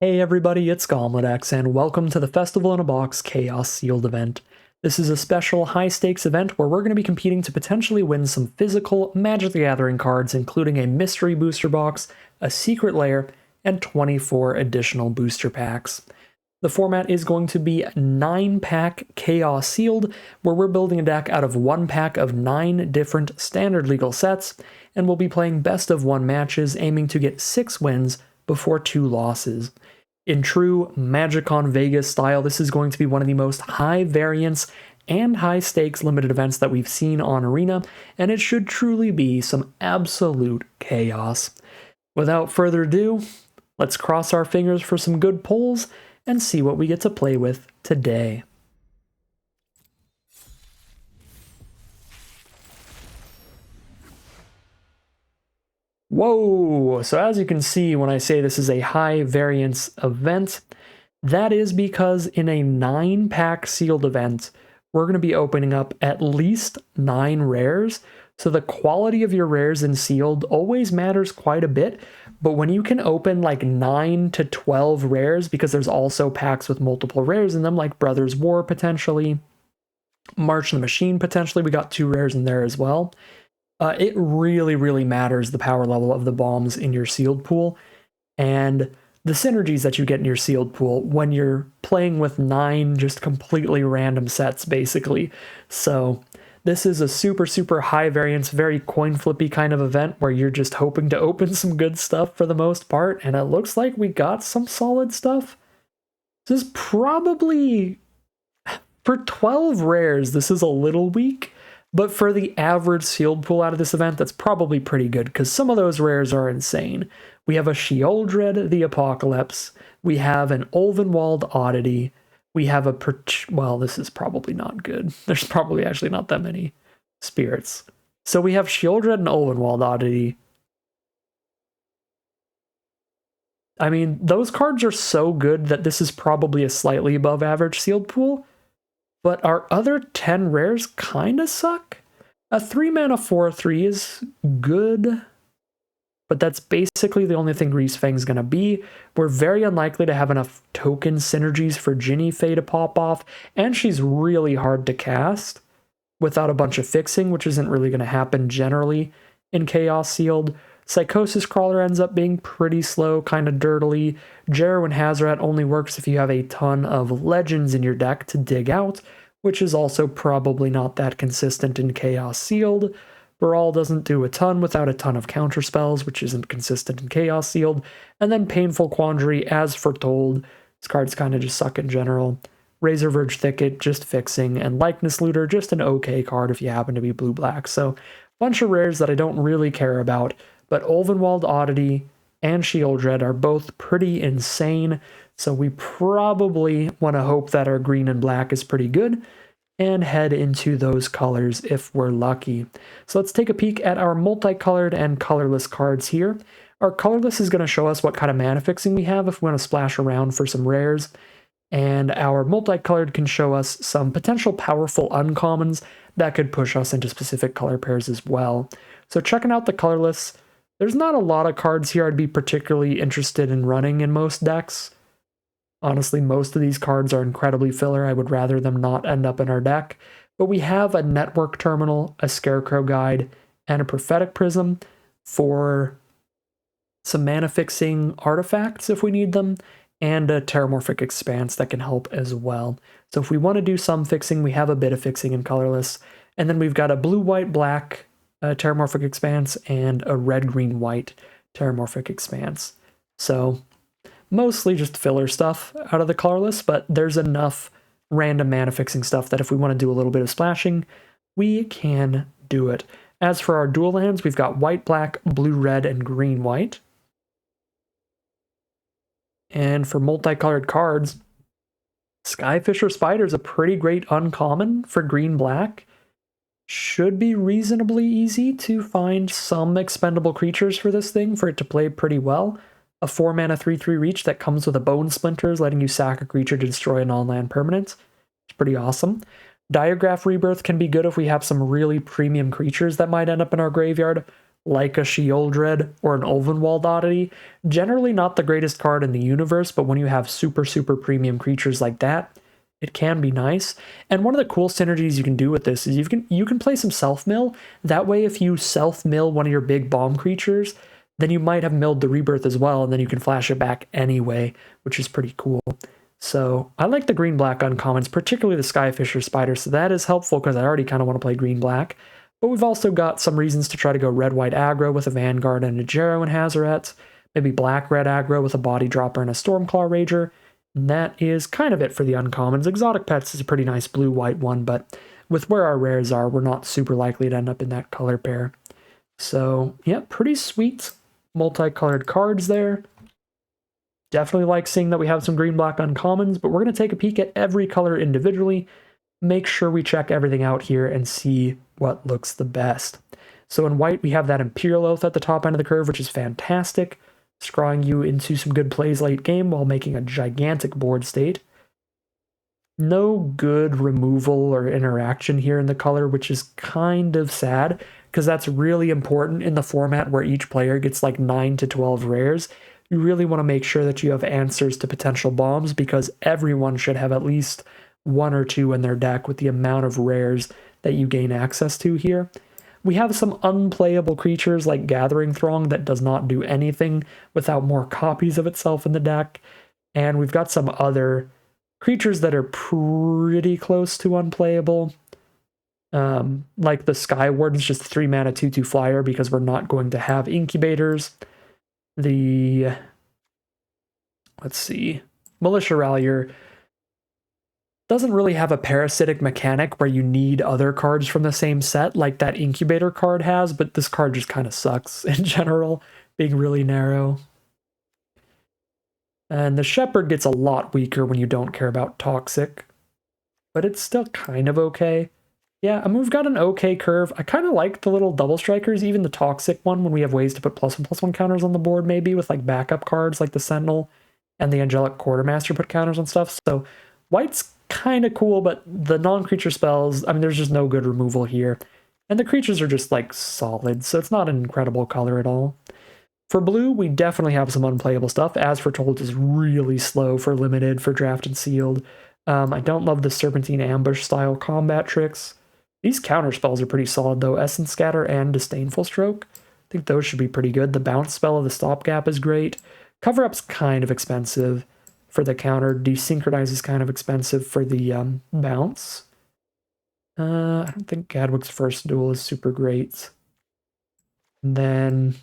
Hey everybody, it's GoblinoX, and welcome to the Festival in a Box Chaos Sealed event. This is a special high-stakes event where we're going to be competing to potentially win some physical Magic the Gathering cards, including a mystery booster box, a secret lair, and 24 additional booster packs. The format is going to be 9-pack Chaos Sealed, where we're building a deck out of 1 pack of 9 different standard legal sets, and we'll be playing best of 1 matches, aiming to get 6 wins before 2 losses. In true Magicon Vegas style, this is going to be one of the most high variance and high stakes limited events that we've seen on Arena, and it should truly be some absolute chaos. Without further ado, let's cross our fingers for some good pulls and see what we get to play with today. Whoa! So as you can see when I say this is a high variance event, that is because in a 9-pack sealed event, we're going to be opening up at least 9 rares. So the quality of your rares in sealed always matters quite a bit, but when you can open like 9 to 12 rares, because there's also packs with multiple rares in them, like Brothers War potentially, March of the Machine potentially, we got 2 rares in there as well. It really matters the power level of the bombs in your sealed pool and the synergies that you get in your sealed pool when you're playing with 9 just completely random sets, basically. So this is a super high variance, very coin flippy kind of event where you're just hoping to open some good stuff for the most part, and it looks like we got some solid stuff. This is probably, for 12 rares, this is a little weak. But for the average sealed pool out of this event, that's probably pretty good, because some of those rares are insane. We have a Sheoldred the Apocalypse, we have an Ulvenwald Oddity, we have a well, this is probably not good. There's probably actually not that many spirits. So we have Sheoldred and Ulvenwald Oddity. I mean, those cards are so good that this is probably a slightly above average sealed pool. But our other 10 rares kinda suck. A 3-mana 4/3 is good, but that's basically the only thing Grease Fang's gonna be. We're very unlikely to have enough token synergies for Ginny Fae to pop off, and she's really hard to cast without a bunch of fixing, which isn't really gonna happen generally in Chaos Sealed. Psychosis Crawler ends up being pretty slow, kind of dirtily. Jarwin Hazoret only works if you have a ton of legends in your deck to dig out, which is also probably not that consistent in Chaos Sealed. Baral doesn't do a ton without a ton of counterspells, which isn't consistent in Chaos Sealed. And then Painful Quandary, as foretold. These cards kind of just suck in general. Razor Verge Thicket, just fixing, and Likeness Looter, just an okay card if you happen to be blue-black. So, bunch of rares that I don't really care about, but Ulvenwald Oddity and Sheoldred are both pretty insane, so we probably want to hope that our green and black is pretty good and head into those colors if we're lucky. So let's take a peek at our multicolored and colorless cards here. Our colorless is going to show us what kind of mana fixing we have if we want to splash around for some rares, and our multicolored can show us some potential powerful uncommons that could push us into specific color pairs as well. So checking out the colorless, there's not a lot of cards here I'd be particularly interested in running in most decks. Honestly, most of these cards are incredibly filler. I would rather them not end up in our deck. But we have a Network Terminal, a Scarecrow Guide, and a Prophetic Prism for some mana fixing artifacts if we need them, and a Terramorphic Expanse that can help as well. So if we want to do some fixing, we have a bit of fixing in colorless. And then we've got a blue-white-black Terramorphic Expanse and a red-green-white Terramorphic Expanse. So mostly just filler stuff out of the colorless, but there's enough random mana fixing stuff that if we want to do a little bit of splashing, we can do it. As for our dual lands, we've got white-black, blue-red, and green-white. And for multicolored cards, Skyfisher Spider is a pretty great uncommon for green-black. Should be reasonably easy to find some expendable creatures for this thing for it to play pretty well. A 4-mana 3/3 reach that comes with a Bone Splinters, letting you sack a creature to destroy a non-land permanent. It's pretty awesome. Diagraph Rebirth can be good if we have some really premium creatures that might end up in our graveyard, like a Sheoldred or an Ulvenwald Oddity. Generally not the greatest card in the universe, but when you have super, super premium creatures like that, it can be nice. And one of the cool synergies you can do with this is you can play some self-mill. That way, if you self-mill one of your big bomb creatures, then you might have milled the Rebirth as well, and then you can flash it back anyway, which is pretty cool. So I like the green-black uncommons, particularly the Skyfisher Spider, so that is helpful because I already kind of want to play green-black. But we've also got some reasons to try to go red-white aggro with a Vanguard and a Jero and Hazoret, maybe black-red aggro with a Body Dropper and a Stormclaw Rager. And that is kind of it for the uncommons. Exotic Pets is a pretty nice blue-white one, but with where our rares are, we're not super likely to end up in that color pair. So, yeah, pretty sweet multicolored cards there. Definitely like seeing that we have some green-black uncommons, but we're going to take a peek at every color individually, make sure we check everything out here and see what looks the best. So in white, we have that Imperial Oath at the top end of the curve, which is fantastic, scrawling you into some good plays late game while making a gigantic board state. No good removal or interaction here in the color, which is kind of sad, because that's really important in the format where each player gets like 9 to 12 rares. You really want to make sure that you have answers to potential bombs, because everyone should have at least 1 or 2 in their deck with the amount of rares that you gain access to here. We have some unplayable creatures like Gathering Throng that does not do anything without more copies of itself in the deck. And we've got some other creatures that are pretty close to unplayable. Like the Sky Warden's just 3 mana 2/2 flyer because we're not going to have incubators. Let's see, Militia Rallier doesn't really have a parasitic mechanic where you need other cards from the same set like that Incubator card has, but this card just kind of sucks in general, being really narrow. And the Shepherd gets a lot weaker when you don't care about Toxic, but it's still kind of okay. Yeah, I mean, we've got an okay curve. I kind of like the little double strikers, even the Toxic one, when we have ways to put +1/+1 counters on the board, maybe with like backup cards like the Sentinel and the Angelic Quartermaster put counters on stuff. So white's kind of cool, but the non-creature spells, I mean, there's just no good removal here. And the creatures are just like solid, so it's not an incredible color at all. For blue, we definitely have some unplayable stuff. As Foretold is really slow for limited, for draft and sealed. I don't love the Serpentine Ambush style combat tricks. These counter spells are pretty solid though. Essence Scatter and Disdainful Stroke. I think those should be pretty good. The bounce spell of the Stopgap is great. Cover Up's kind of expensive for the counter. Desynchronize is kind of expensive for the bounce. I don't think Gadwick's First Duel is super great. And then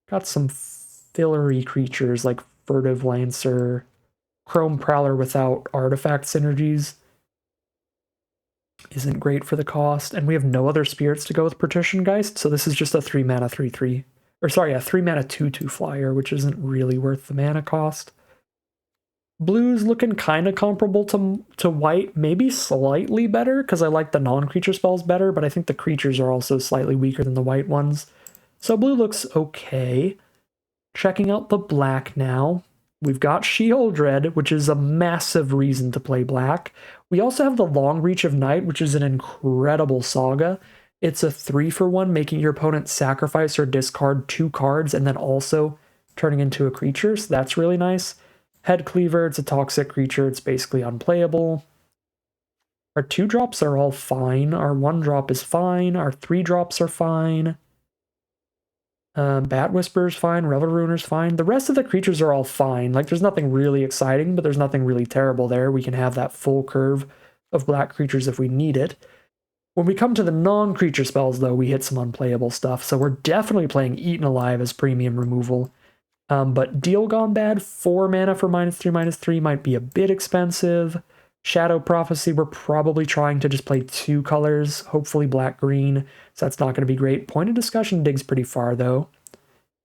got some fillery creatures like Furtive Lancer, Chrome Prowler without artifact synergies isn't great for the cost, and we have no other spirits to go with Partition Geist, so this is just a 3 mana 3/3. Or sorry, a 3 mana 2/2 flyer, which isn't really worth the mana cost. Blue's looking kind of comparable to white, maybe slightly better, because I like the non-creature spells better, but I think the creatures are also slightly weaker than the white ones. So blue looks okay. Checking out the black now. We've got Sheoldred, which is a massive reason to play black. We also have the Long Reach of Night, which is an incredible saga. It's a 3-for-1, making your opponent sacrifice or discard 2 cards and then also turning into a creature, so that's really nice. Head Cleaver, it's a toxic creature, it's basically unplayable. Our 2-drops are all fine, our 1-drop is fine, our 3-drops are fine. Bat Whisperer's fine, Revel Ruiner's fine. The rest of the creatures are all fine. Like, there's nothing really exciting, but there's nothing really terrible there. We can have that full curve of black creatures if we need it. When we come to the non-creature spells, though, we hit some unplayable stuff, so we're definitely playing Eaten Alive as premium removal. But Deal Gone Bad, 4 mana for -3/-3 might be a bit expensive. Shadow Prophecy, we're probably trying to just play 2 colors, hopefully black-green, so that's not going to be great. Point of Discussion digs pretty far, though.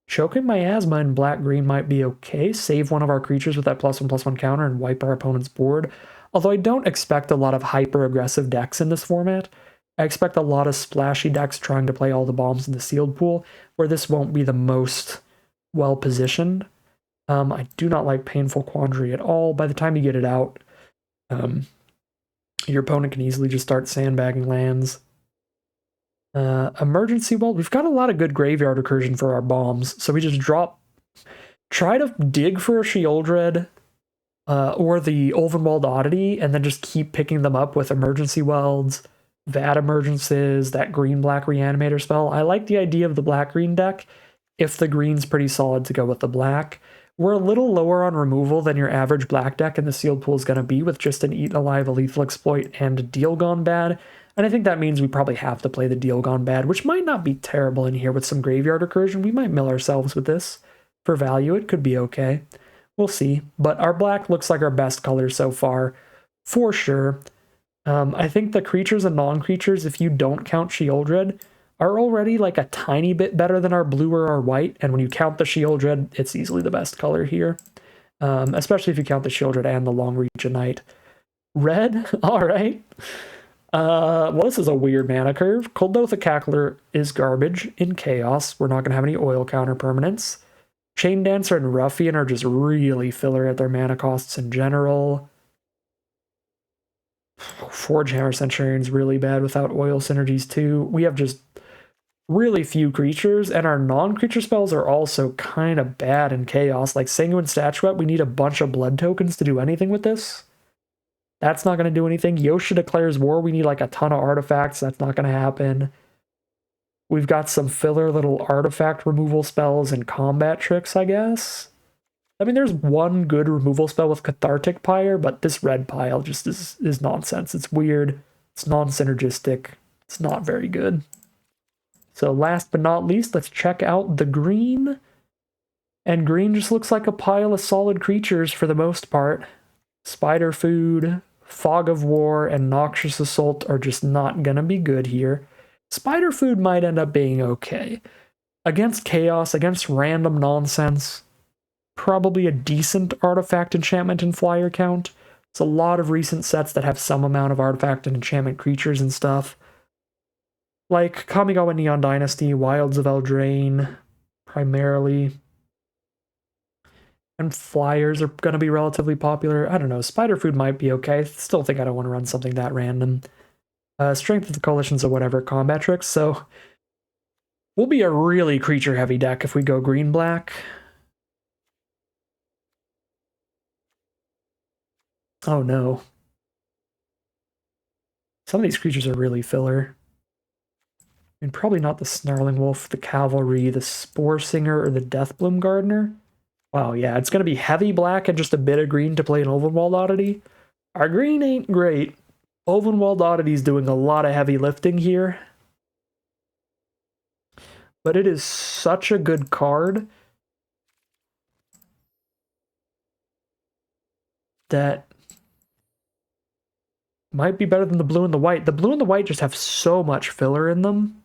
Choking Miasma in black-green might be okay. Save one of our creatures with that +1/+1 counter and wipe our opponent's board. Although I don't expect a lot of hyper-aggressive decks in this format. I expect a lot of splashy decks trying to play all the bombs in the sealed pool, where this won't be the most well-positioned. I do not like Painful Quandary at all. By the time you get it out, your opponent can easily just start sandbagging lands. Emergency Weld. We've got a lot of good graveyard recursion for our bombs, so we just try to dig for a Shieldred or the Ulvenwald Oddity, and then just keep picking them up with Emergency Welds, Vat Emergences, that green-black Reanimator spell. I like the idea of the black-green deck if the green's pretty solid to go with the black. We're a little lower on removal than your average black deck in the sealed pool is going to be with just an Eaten Alive, a Lethal Exploit, and a Deal Gone Bad. And I think that means we probably have to play the Deal Gone Bad, which might not be terrible in here with some graveyard recursion. We might mill ourselves with this. For value, it could be okay. We'll see. But our black looks like our best color so far, for sure. I think the creatures and non-creatures, if you don't count Shieldred, are already like a tiny bit better than our blue or our white. And when you count the Shieldred, it's easily the best color here. Especially if you count the Shieldred and the Long Reach of Night. Red? All right. Well, this is a weird mana curve. Coldotha Cackler is garbage in Chaos. We're not going to have any oil counter permanents. Chain Dancer and Ruffian are just really filler at their mana costs in general. Forge Hammer Centurion's really bad without oil synergies too. We have just really few creatures, and our non-creature spells are also kind of bad in Chaos. Like Sanguine Statuette, we need a bunch of blood tokens to do anything with this. That's not going to do anything. Yosha Declares War, we need like a ton of artifacts. That's not going to happen. We've got some filler little artifact removal spells and combat tricks, I guess. I mean, there's one good removal spell with Cathartic Pyre, but this red pile just is nonsense. It's weird. It's non-synergistic. It's not very good. So last but not least, let's check out the green. And green just looks like a pile of solid creatures for the most part. Spider Food, Fog of War, and Noxious Assault are just not going to be good here. Spider Food might end up being okay. Against Chaos, against random nonsense, probably a decent artifact, enchantment, and flyer count. It's a lot of recent sets that have some amount of artifact and enchantment creatures and stuff. Like Kamigawa Neon Dynasty, Wilds of Eldraine, primarily. And flyers are going to be relatively popular. I don't know, Spider Food might be okay. I still think I don't want to run something that random. Strength of the Coalitions or whatever, combat tricks. So we'll be a really creature-heavy deck if we go green-black. Oh no. Some of these creatures are really filler. I mean, probably not the Snarling Wolf, the Cavalry, the Spore Singer, or the Deathbloom Gardener. Wow, yeah, it's going to be heavy black and just a bit of green to play an Ulvenwald Oddity. Our green ain't great. Ulvenwald Oddity's doing a lot of heavy lifting here. But it is such a good card that might be better than the blue and the white. The blue and the white just have so much filler in them.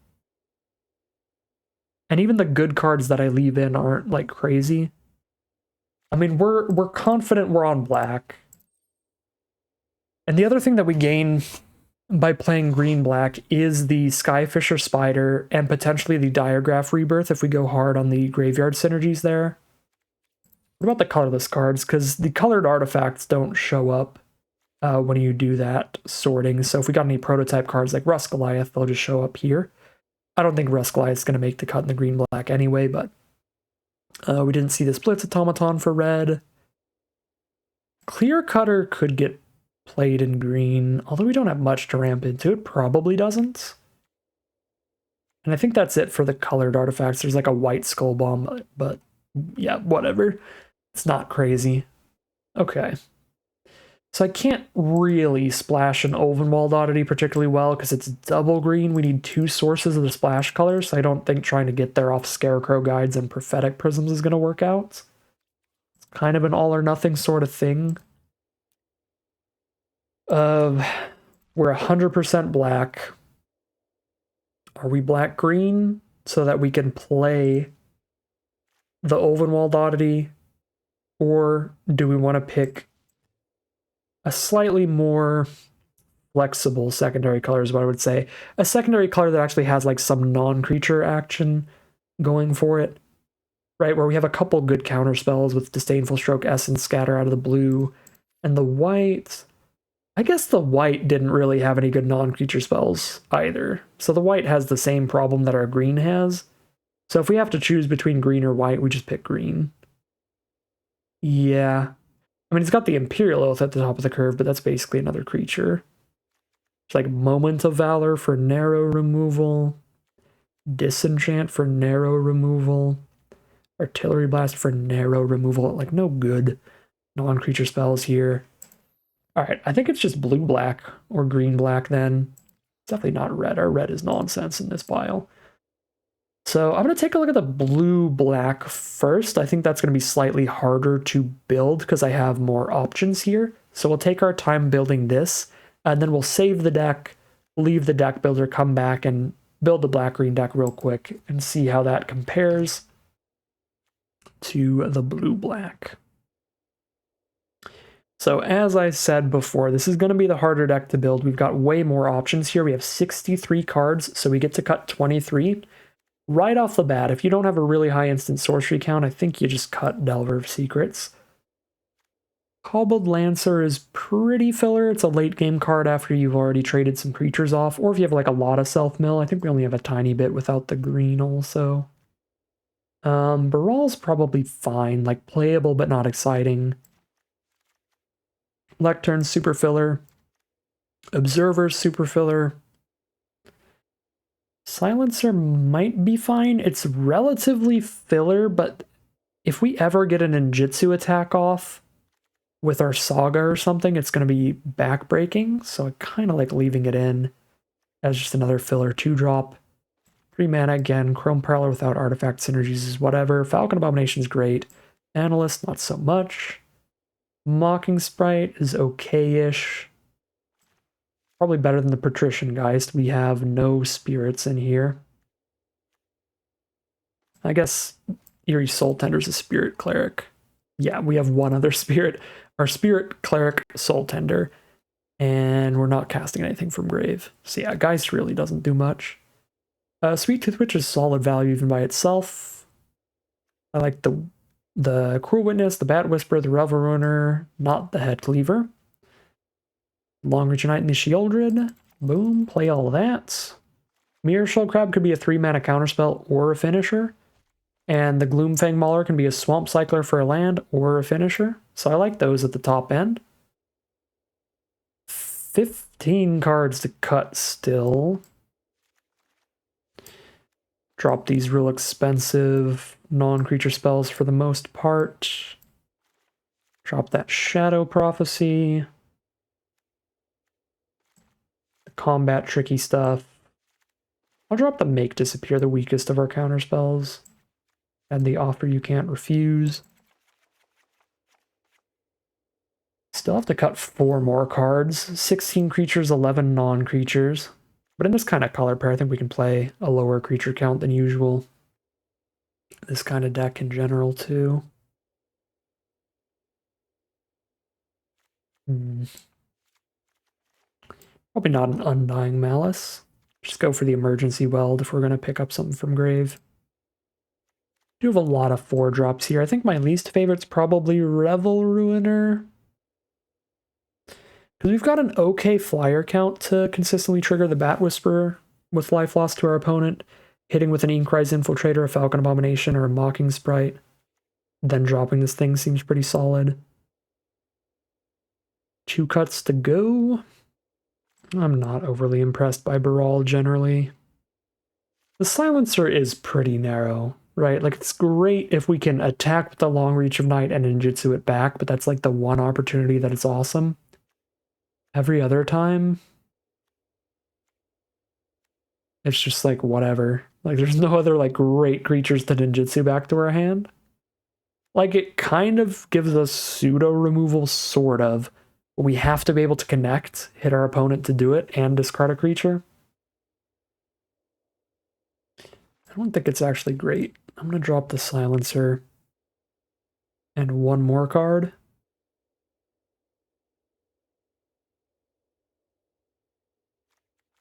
And even the good cards that I leave in aren't like crazy. I mean, we're confident we're on black. And the other thing that we gain by playing green-black is the Skyfisher Spider and potentially the Diagraph Rebirth if we go hard on the graveyard synergies there. What about the colorless cards? Because the colored artifacts don't show up when you do that sorting. So if we got any prototype cards like Rust Goliath, they'll just show up here. I don't think Rust Goliath's going to make the cut in the green-black anyway, but we didn't see this Blitz Automaton for red. Clear Cutter could get played in green, although we don't have much to ramp into. It probably doesn't. And I think that's it for the colored artifacts. There's like a white Skull Bomb, but yeah, whatever. It's not crazy. Okay. So I can't really splash an Ulvenwald Oddity particularly well because it's double green. We need two sources of the splash color, so I don't think trying to get there off Scarecrow Guides and Prophetic Prisms is going to work out. It's kind of an all or nothing sort of thing. We're 100% black. Are we black-green so that we can play the Ulvenwald Oddity? Or do we want to pick a slightly more flexible secondary color is what I would say. A secondary color that actually has like some non-creature action going for it, right? Where we have a couple good counter spells with Disdainful Stroke, Essence, Scatter out of the blue, and the white. I guess the white didn't really have any good non-creature spells either. So the white has the same problem that our green has. So if we have to choose between green or white, we just pick green. Yeah. I mean, it's got the Imperial Oath at the top of the curve, but that's basically another creature. It's like Moment of Valor for narrow removal, Disenchant for narrow removal, Artillery Blast for narrow removal. Like, no good non-creature spells here. Alright, I think it's just blue-black or green-black then. It's definitely not red. Our red is nonsense in this pile. So I'm going to take a look at the blue-black first. I think that's going to be slightly harder to build because I have more options here. So we'll take our time building this, and then we'll save the deck, leave the deck builder, come back, and build the black-green deck real quick and see how that compares to the blue-black. So as I said before, this is going to be the harder deck to build. We've got way more options here. We have 63 cards, so we get to cut 23. Right off the bat, if you don't have a really high instant sorcery count, I think you just cut Delver of Secrets. Cobbled Lancer is pretty filler. It's a late game card after you've already traded some creatures off, or if you have like a lot of self-mill. I think we only have a tiny bit without the green also. Baral's probably fine, like playable but not exciting. Lectern's super filler. Observer's super filler. Silencer might be fine. It's relatively filler, but if we ever get an ninjutsu attack off with our Saga or something, it's going to be backbreaking, so I kind of like leaving it in as just another filler 2-drop. 3 mana again. Chrome Prowler without artifact synergies is whatever. Falcon Abomination is great. Analyst, not so much. Mocking Sprite is okay-ish. Probably better than the Patrician Geist. We have no spirits in here. I guess Eerie Soul Tender's a Spirit Cleric. Yeah, we have one other spirit. Our Spirit Cleric Soul Tender. And we're not casting anything from Grave. So yeah, Geist really doesn't do much. Sweet Tooth Witch is solid value even by itself. I like the Cruel Witness, the Bat Whisperer, the Revel Ruiner, not the Head Cleaver. Long Reach Knight and the Shieldred. Boom, play all that. Mirror Shell Crab could be a 3-mana counterspell or a finisher. And the Gloomfang Mauler can be a Swamp Cycler for a land or a finisher. So I like those at the top end. 15 cards to cut still. Drop these real expensive non-creature spells for the most part. Drop that Shadow Prophecy. The combat tricky stuff. I'll drop the Make Disappear, the weakest of our counter spells. And the Offer You Can't Refuse. Still have to cut 4 more cards. 16 creatures, 11 non-creatures. But in this kind of color pair, I think we can play a lower creature count than usual. This kind of deck in general, too. Probably not an Undying Malice. Just go for the Emergency Weld if we're going to pick up something from Grave. Do have a lot of 4-drops here. I think my least favorite's probably Revel Ruiner. Because we've got an okay flyer count to consistently trigger the Bat Whisperer with life loss to our opponent, hitting with an Inkrise Infiltrator, a Falcon Abomination, or a Mocking Sprite. Then dropping this thing seems pretty solid. 2 cuts to go. I'm not overly impressed by Baral generally. The Silencer is pretty narrow, right? Like, it's great if we can attack with the Long Reach of Night and ninjutsu it back, but that's like the one opportunity that it's awesome. Every other time, it's just like whatever. Like, there's no other like great creatures to ninjutsu back to our hand. Like, it kind of gives us pseudo removal, sort of. But we have to be able to connect, hit our opponent to do it, and discard a creature. I don't think it's actually great. I'm going to drop the Silencer and 1 more card.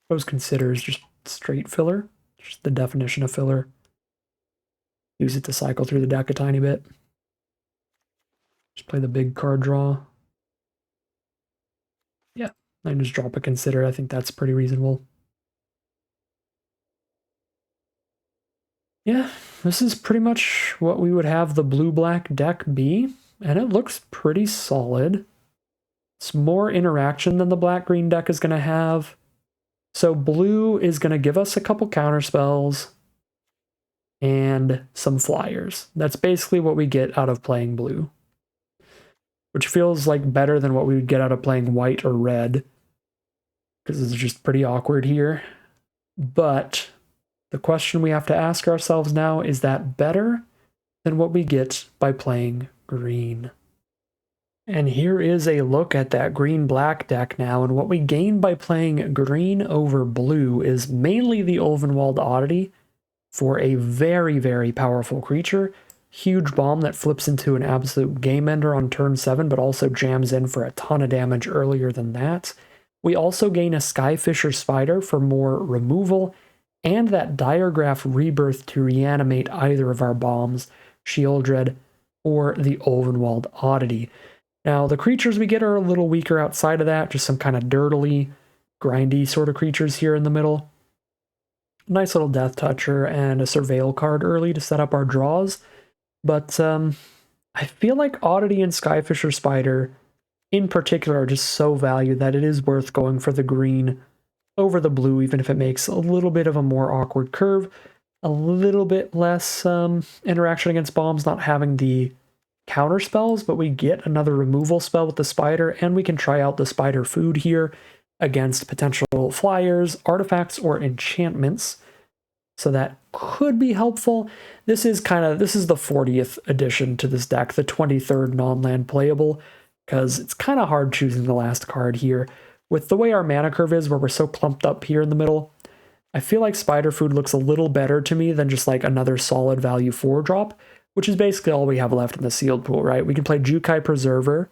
Suppose Consider is just straight filler. Just the definition of filler. Use it to cycle through the deck a tiny bit. Just play the big card draw. Yeah, I can just drop a consider. I think that's pretty reasonable. Yeah, this is pretty much what we would have the blue-black deck be, and it looks pretty solid. It's more interaction than the black-green deck is going to have. So blue is going to give us a couple counter spells and some flyers. That's basically what we get out of playing blue, which feels like better than what we would get out of playing white or red, because it's just pretty awkward here. But the question we have to ask ourselves now, is that better than what we get by playing green? And here is a look at that green-black deck now, and what we gain by playing green over blue is mainly the Ulvenwald Oddity for a very, very powerful creature. Huge bomb that flips into an absolute game ender on turn 7, but also jams in for a ton of damage earlier than that. We also gain a Skyfisher Spider for more removal, and that Diregraph Rebirth to reanimate either of our bombs, Shieldred or the Ulvenwald Oddity. Now, the creatures we get are a little weaker outside of that, just some kind of dirtily, grindy sort of creatures here in the middle. Nice little Death Toucher and a Surveil card early to set up our draws, but I feel like Oddity and Skyfisher Spider in particular are just so valued that it is worth going for the green over the blue, even if it makes a little bit of a more awkward curve, a little bit less interaction against bombs, not having the counter spells, but we get another removal spell with the spider, and we can try out the spider food here against potential flyers, artifacts, or enchantments. So that could be helpful. This is the 40th addition to this deck, the 23rd non-land playable, because it's kind of hard choosing the last card here. With the way our mana curve is, where we're so clumped up here in the middle, I feel like Spider Food looks a little better to me than just like another solid value 4-drop, which is basically all we have left in the sealed pool, right? We can play Jukai Preserver,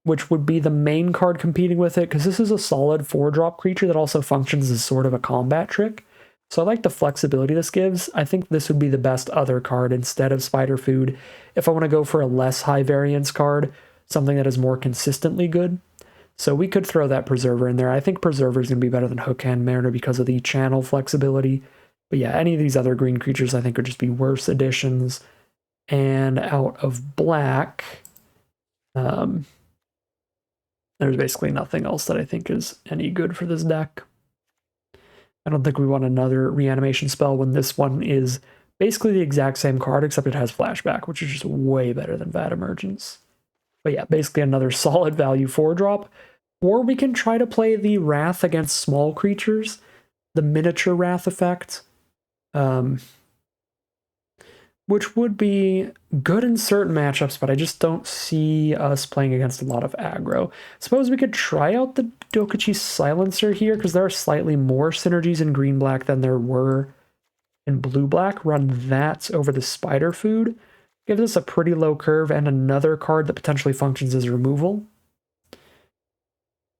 which would be the main card competing with it, because this is a solid 4-drop creature that also functions as sort of a combat trick. So I like the flexibility this gives. I think this would be the best other card instead of Spider Food if I want to go for a less high variance card, something that is more consistently good. So we could throw that Preserver in there. I think Preserver is going to be better than Hookhand Mariner because of the channel flexibility. But yeah, any of these other green creatures I think would just be worse additions. And out of black, there's basically nothing else that I think is any good for this deck. I don't think we want another reanimation spell when this one is basically the exact same card, except it has flashback, which is just way better than Vat Emergence. But yeah, basically another solid value 4-drop. Or we can try to play the Wrath against small creatures, the miniature Wrath effect, which would be good in certain matchups, but I just don't see us playing against a lot of aggro. Suppose we could try out the Dokuchi Silencer here, because there are slightly more synergies in green-black than there were in blue-black. Run that over the Spider Food. Gives us a pretty low curve and another card that potentially functions as removal.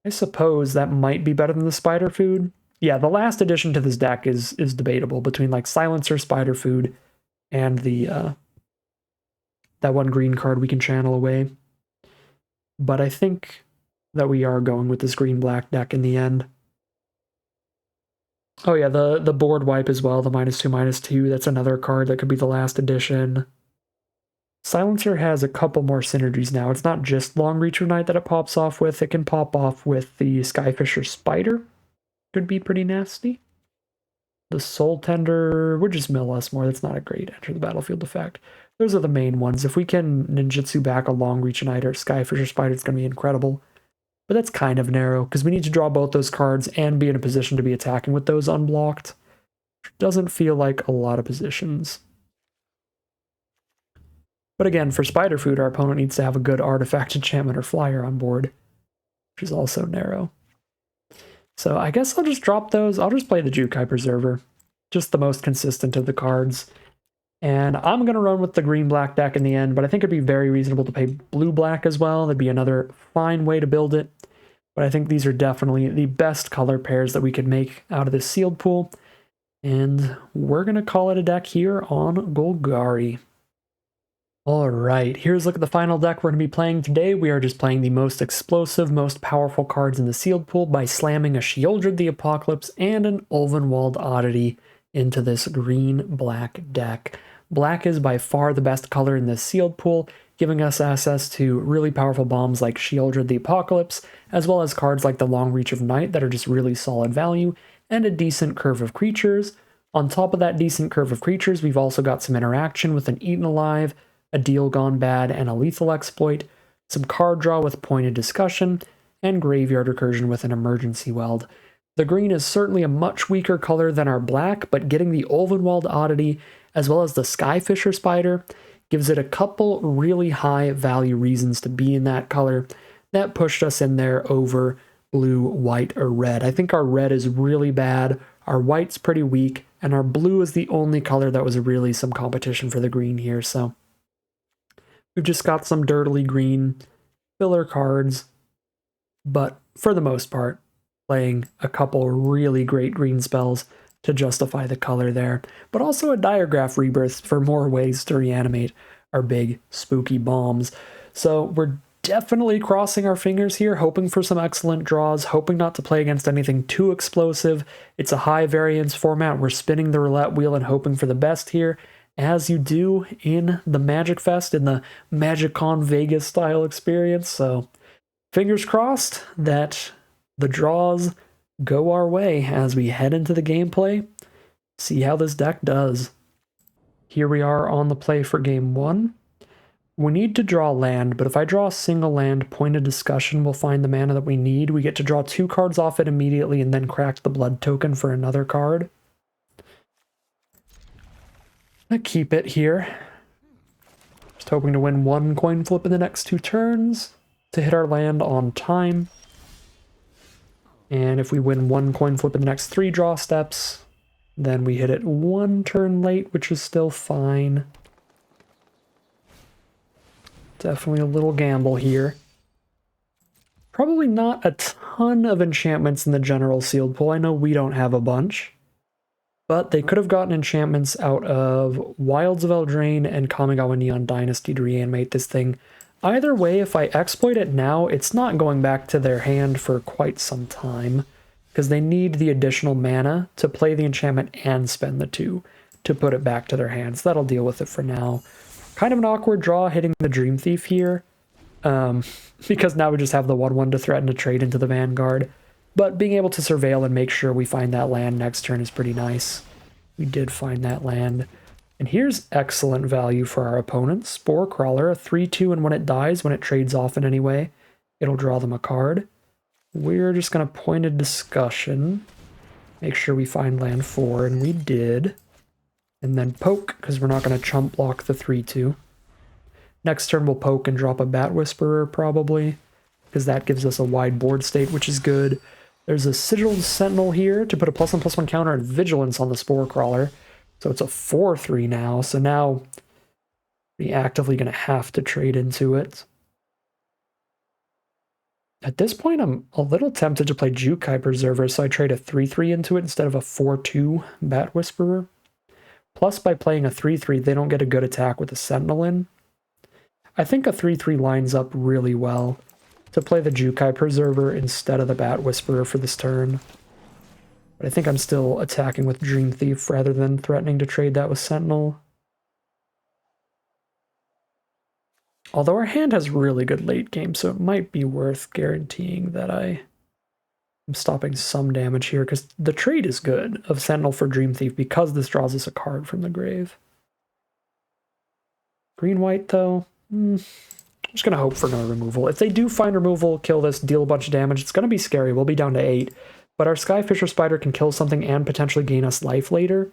I suppose that might be better than the Spider Food. Yeah, the last addition to this deck is debatable between like Silencer, Spider Food, and the that one green card we can channel away. But I think that we are going with this green-black deck in the end. Oh yeah, the board wipe as well, the -2/-2. That's another card that could be the last addition. Silencer has a couple more synergies now. It's not just Long Reach Knight that it pops off with. It can pop off with the Skyfisher Spider. Could be pretty nasty. The Soul Tender would just mill us more. That's not a great enter the battlefield effect. Those are the main ones. If we can ninjutsu back a Long Reach Knight or Skyfisher Spider, it's going to be incredible. But that's kind of narrow, because we need to draw both those cards and be in a position to be attacking with those unblocked. Doesn't feel like a lot of positions. But again, for Spider Food, our opponent needs to have a good artifact, enchantment, or flyer on board, which is also narrow. So I guess I'll just drop those. I'll just play the Jukai Preserver, just the most consistent of the cards. And I'm going to run with the green-black deck in the end, but I think it'd be very reasonable to play blue-black as well. That'd be another fine way to build it. But I think these are definitely the best color pairs that we could make out of this sealed pool. And we're going to call it a deck here on Golgari. Alright, here's a look at the final deck we're going to be playing today. We are just playing the most explosive, most powerful cards in the sealed pool by slamming a Sheoldred the Apocalypse and an Ulvenwald Oddity into this green-black deck. Black is by far the best color in this sealed pool, giving us access to really powerful bombs like Sheoldred the Apocalypse, as well as cards like the Long Reach of Night that are just really solid value, and a decent curve of creatures. On top of that decent curve of creatures, we've also got some interaction with an Eaten Alive, a Deal Gone Bad, and a Lethal Exploit, some card draw with Pointed Discussion, and Graveyard Recursion with an Emergency Weld. The green is certainly a much weaker color than our black, but getting the Ulvenwald Oddity, as well as the Skyfisher Spider, gives it a couple really high value reasons to be in that color. That pushed us in there over blue, white, or red. I think our red is really bad, our white's pretty weak, and our blue is the only color that was really some competition for the green here, so we've just got some dirtily green filler cards, but for the most part, playing a couple really great green spells to justify the color there, but also a Diagraph Rebirth for more ways to reanimate our big spooky bombs. So we're definitely crossing our fingers here, hoping for some excellent draws, hoping not to play against anything too explosive. It's a high variance format. We're spinning the roulette wheel and hoping for the best here, as you do in the Magic Fest, in the MagicCon Vegas style experience. So fingers crossed that the draws go our way as we head into the gameplay. See how this deck does. Here we are on the play for game one. We need to draw land, but if I draw a single land, Pointed Discussion will find the mana that we need. We get to draw 2 cards off it immediately and then crack the blood token for another card. I'm gonna keep it here. Just hoping to win 1 coin flip in the next 2 turns to hit our land on time. And if we win 1 coin flip in the next 3 draw steps, then we hit it 1 turn late, which is still fine. Definitely a little gamble here. Probably not a ton of enchantments in the general sealed pool. I know we don't have a bunch, but they could have gotten enchantments out of Wilds of Eldraine and Kamigawa Neon Dynasty to reanimate this thing. Either way, if I exploit it now, it's not going back to their hand for quite some time, because they need the additional mana to play the enchantment and spend the 2 to put it back to their hands. That'll deal with it for now. Kind of an awkward draw hitting the Dream Thief here, because now we just have the 1/1 to threaten to trade into the Vanguard. But being able to surveil and make sure we find that land next turn is pretty nice. We did find that land. And here's excellent value for our opponent. Spore Crawler, a 3/2, and when it dies, when it trades off in any way, it'll draw them a card. We're just going to Pointed Discussion, make sure we find land 4, and we did. And then poke, because we're not going to chump block the 3/2. Next turn we'll poke and drop a Bat Whisperer, probably, because that gives us a wide board state, which is good. There's a Sigiled Sentinel here to put a +1/+1 counter and Vigilance on the Spore Crawler. So it's a 4/3 now, so now we're actively going to have to trade into it. At this point, I'm a little tempted to play Jukai Preserver, so I trade a 3/3 into it instead of a 4/2 Bat Whisperer. Plus, by playing a 3/3, they don't get a good attack with a Sentinel in. I think a 3/3 lines up really well to play the Jukai Preserver instead of the Bat Whisperer for this turn. But I think I'm still attacking with Dream Thief rather than threatening to trade that with Sentinel. Although our hand has really good late game, so it might be worth guaranteeing that I'm stopping some damage here, because the trade is good of Sentinel for Dream Thief because this draws us a card from the grave. Green-white, though, I'm just going to hope for no removal. If they do find removal, kill this, deal a bunch of damage, it's going to be scary. We'll be down to 8. But our Skyfisher Spider can kill something and potentially gain us life later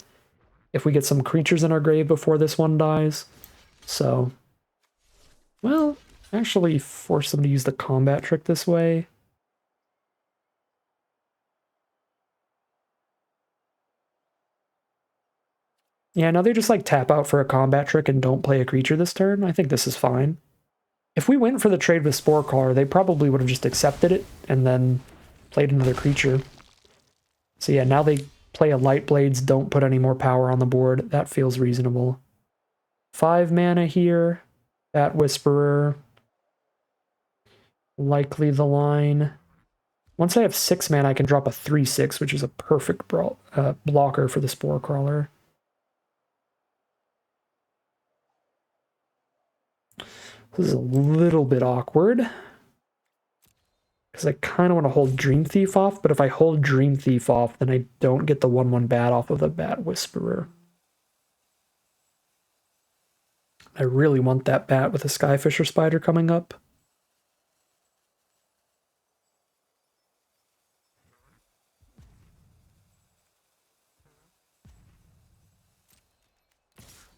if we get some creatures in our grave before this one dies. So, well, actually force them to use the combat trick this way. Yeah, now they just like tap out for a combat trick and don't play a creature this turn. I think this is fine. If we went for the trade with Spore Crawler, they probably would have just accepted it and then played another creature. So yeah, now they play a Light Blades, don't put any more power on the board. That feels reasonable. 5 mana here. Bat Whisperer. Likely the line. Once I have 6 mana, I can drop a 3/6, which is a perfect blocker for the Spore Crawler. This is a little bit awkward. Because I kind of want to hold Dream Thief off, but if I hold Dream Thief off, then I don't get the 1/1 bat off of the Bat Whisperer. I really want that bat with a Skyfisher Spider coming up.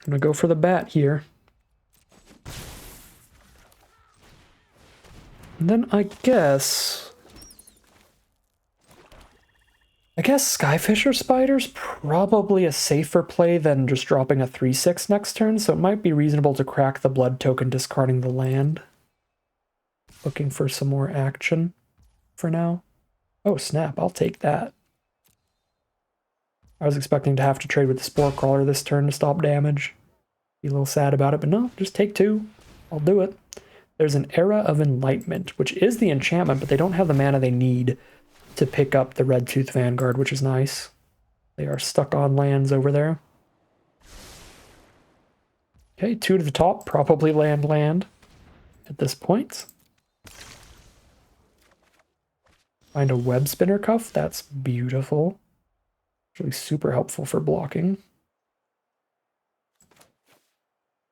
I'm going to go for the bat here. And then I guess Skyfisher Spider's probably a safer play than just dropping a 3/6 next turn, so it might be reasonable to crack the blood token discarding the land. Looking for some more action for now. Oh snap, I'll take that. I was expecting to have to trade with the Spore Crawler this turn to stop damage. Be a little sad about it, but no, just take 2. I'll do it. There's an Era of Enlightenment, which is the enchantment, but they don't have the mana they need to pick up the Red Tooth Vanguard, which is nice. They are stuck on lands over there. Okay, 2 to the top, probably land at this point. Find a Web Spinner Cuff, that's beautiful. Really super helpful for blocking.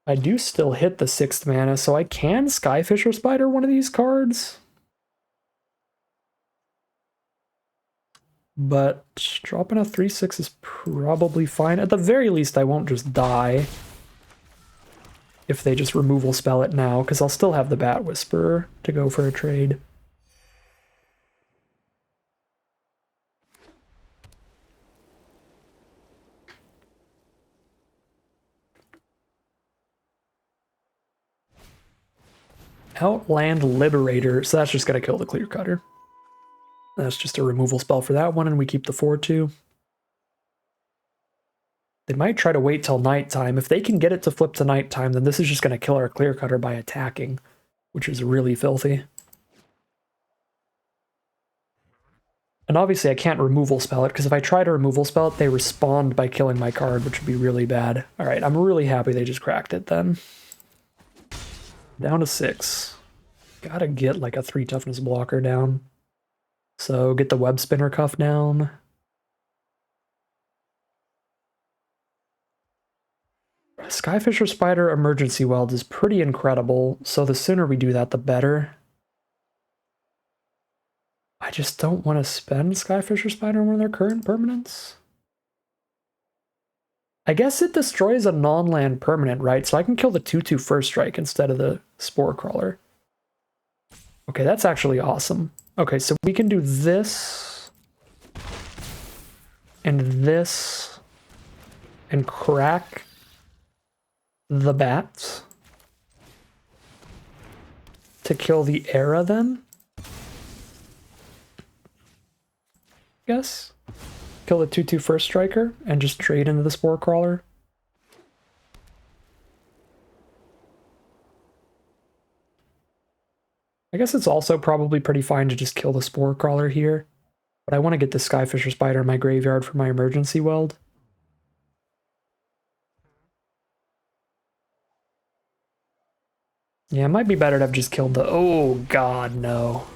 I do still hit the 6th mana, so I can Skyfisher Spider one of these cards. But dropping a 3/6 is probably fine. At the very least, I won't just die if they just removal spell it now, because I'll still have the Bat Whisperer to go for a trade. Outland Liberator, so that's just going to kill the Clear Cutter. That's just a removal spell for that one, and we keep the 4/2. They might try to wait till nighttime. If they can get it to flip to nighttime, then this is just going to kill our Clear Cutter by attacking, which is really filthy. And obviously I can't removal spell it, because if I try to removal spell it, they respond by killing my card, which would be really bad. Alright, I'm really happy they just cracked it then. Down to 6. Gotta get like a 3 toughness blocker down. So get the Web Spinner Cuff down. Skyfisher Spider Emergency Weld is pretty incredible, so the sooner we do that, the better. I just don't want to spend Skyfisher Spider on one of their current permanents. I guess it destroys a non-land permanent, right? So I can kill the 2/2 First Strike instead of the Spore Crawler. Okay, that's actually awesome. Okay, so we can do this and this and crack the bats to kill the Era then? Yes. Kill the 2/2 First Striker and just trade into the Spore Crawler. I guess it's also probably pretty fine to just kill the Spore Crawler here, but I want to get the Skyfisher Spider in my graveyard for my emergency weld. Yeah, it might be better to have just killed the... Oh god, no.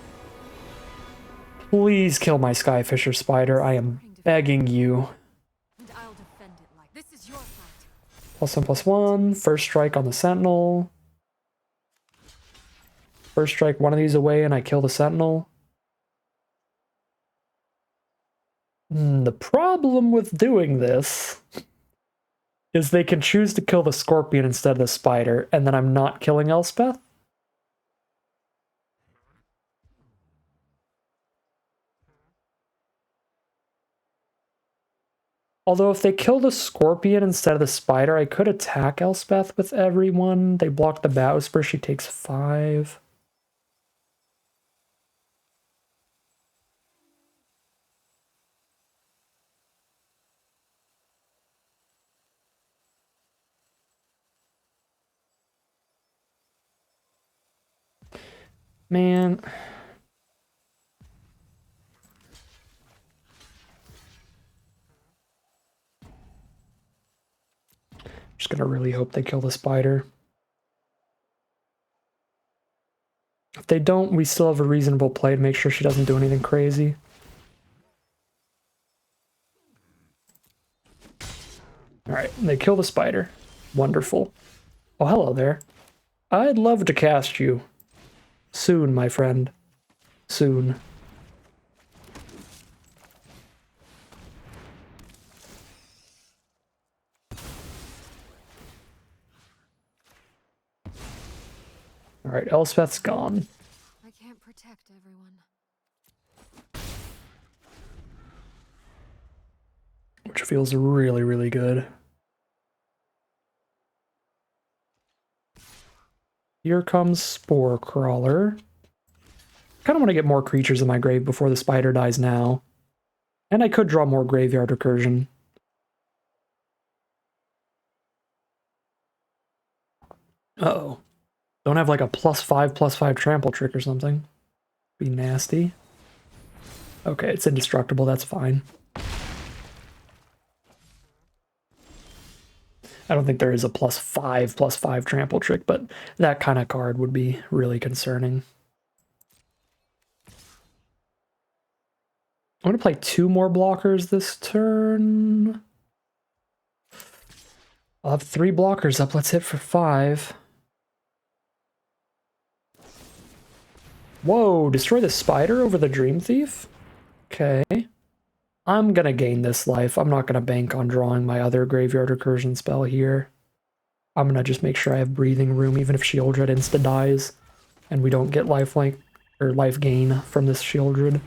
Please kill my Skyfisher Spider, I am begging you. +1/+1, First Strike on the Sentinel. First Strike one of these away and I kill the Sentinel. The problem with doing this is they can choose to kill the Scorpion instead of the Spider, and then I'm not killing Elspeth. Although if they kill the Scorpion instead of the Spider, I could attack Elspeth with everyone. They block the Bat Whisper, she takes 5. Man. Just gonna really hope they kill the spider. If they don't, we still have a reasonable play to make sure she doesn't do anything crazy. Alright, they kill the spider. Wonderful. Oh, hello there. I'd love to cast you. Soon, my friend. Soon. Alright, Elspeth's gone. I can't protect everyone. Which feels really, really good. Here comes Spore Crawler. Kind of want to get more creatures in my grave before the spider dies now. And I could draw more Graveyard Recursion. Uh-oh. Don't have like a +5/+5 trample trick or something. Be nasty. Okay, it's indestructible, that's fine. I don't think there is a +5/+5 trample trick, but that kind of card would be really concerning. I'm going to play 2 more blockers this turn. I'll have 3 blockers up. Let's hit for 5. Whoa, destroy the spider over the Dream Thief? Okay. I'm going to gain this life. I'm not going to bank on drawing my other Graveyard Recursion spell here. I'm going to just make sure I have breathing room, even if Shieldred insta-dies, and we don't get life gain from this Shieldred.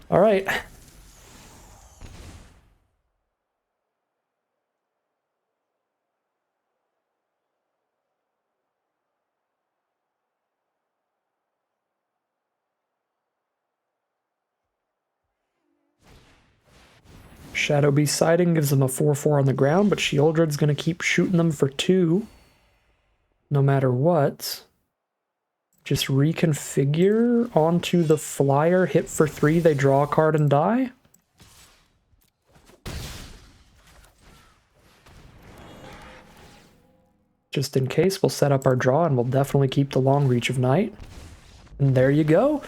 Alright. Shadow Beast Siding gives them a 4/4 on the ground, but Shieldred's going to keep shooting them for 2. No matter what. Just reconfigure onto the flyer, hit for 3, they draw a card and die. Just in case, we'll set up our draw and we'll definitely keep the Long Reach of Night. And there you go.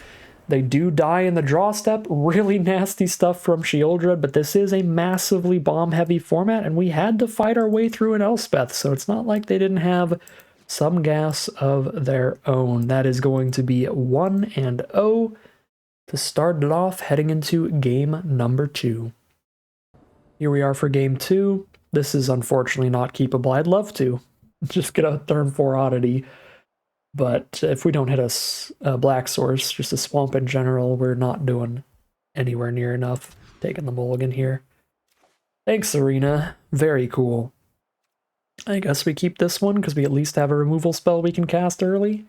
They do die in the draw step. Really nasty stuff from Shieldred, but this is a massively bomb-heavy format, and we had to fight our way through an Elspeth, so it's not like they didn't have some gas of their own. That is going to be 1-0 to start it off, heading into game number 2. Here we are for game 2. This is unfortunately not keepable. I'd love to just get a turn 4 oddity, but if we don't hit a black source, just a swamp in general, we're not doing anywhere near enough. Taking the mulligan here. Thanks, Serena. Very cool. I guess we keep this one because we at least have a removal spell we can cast early.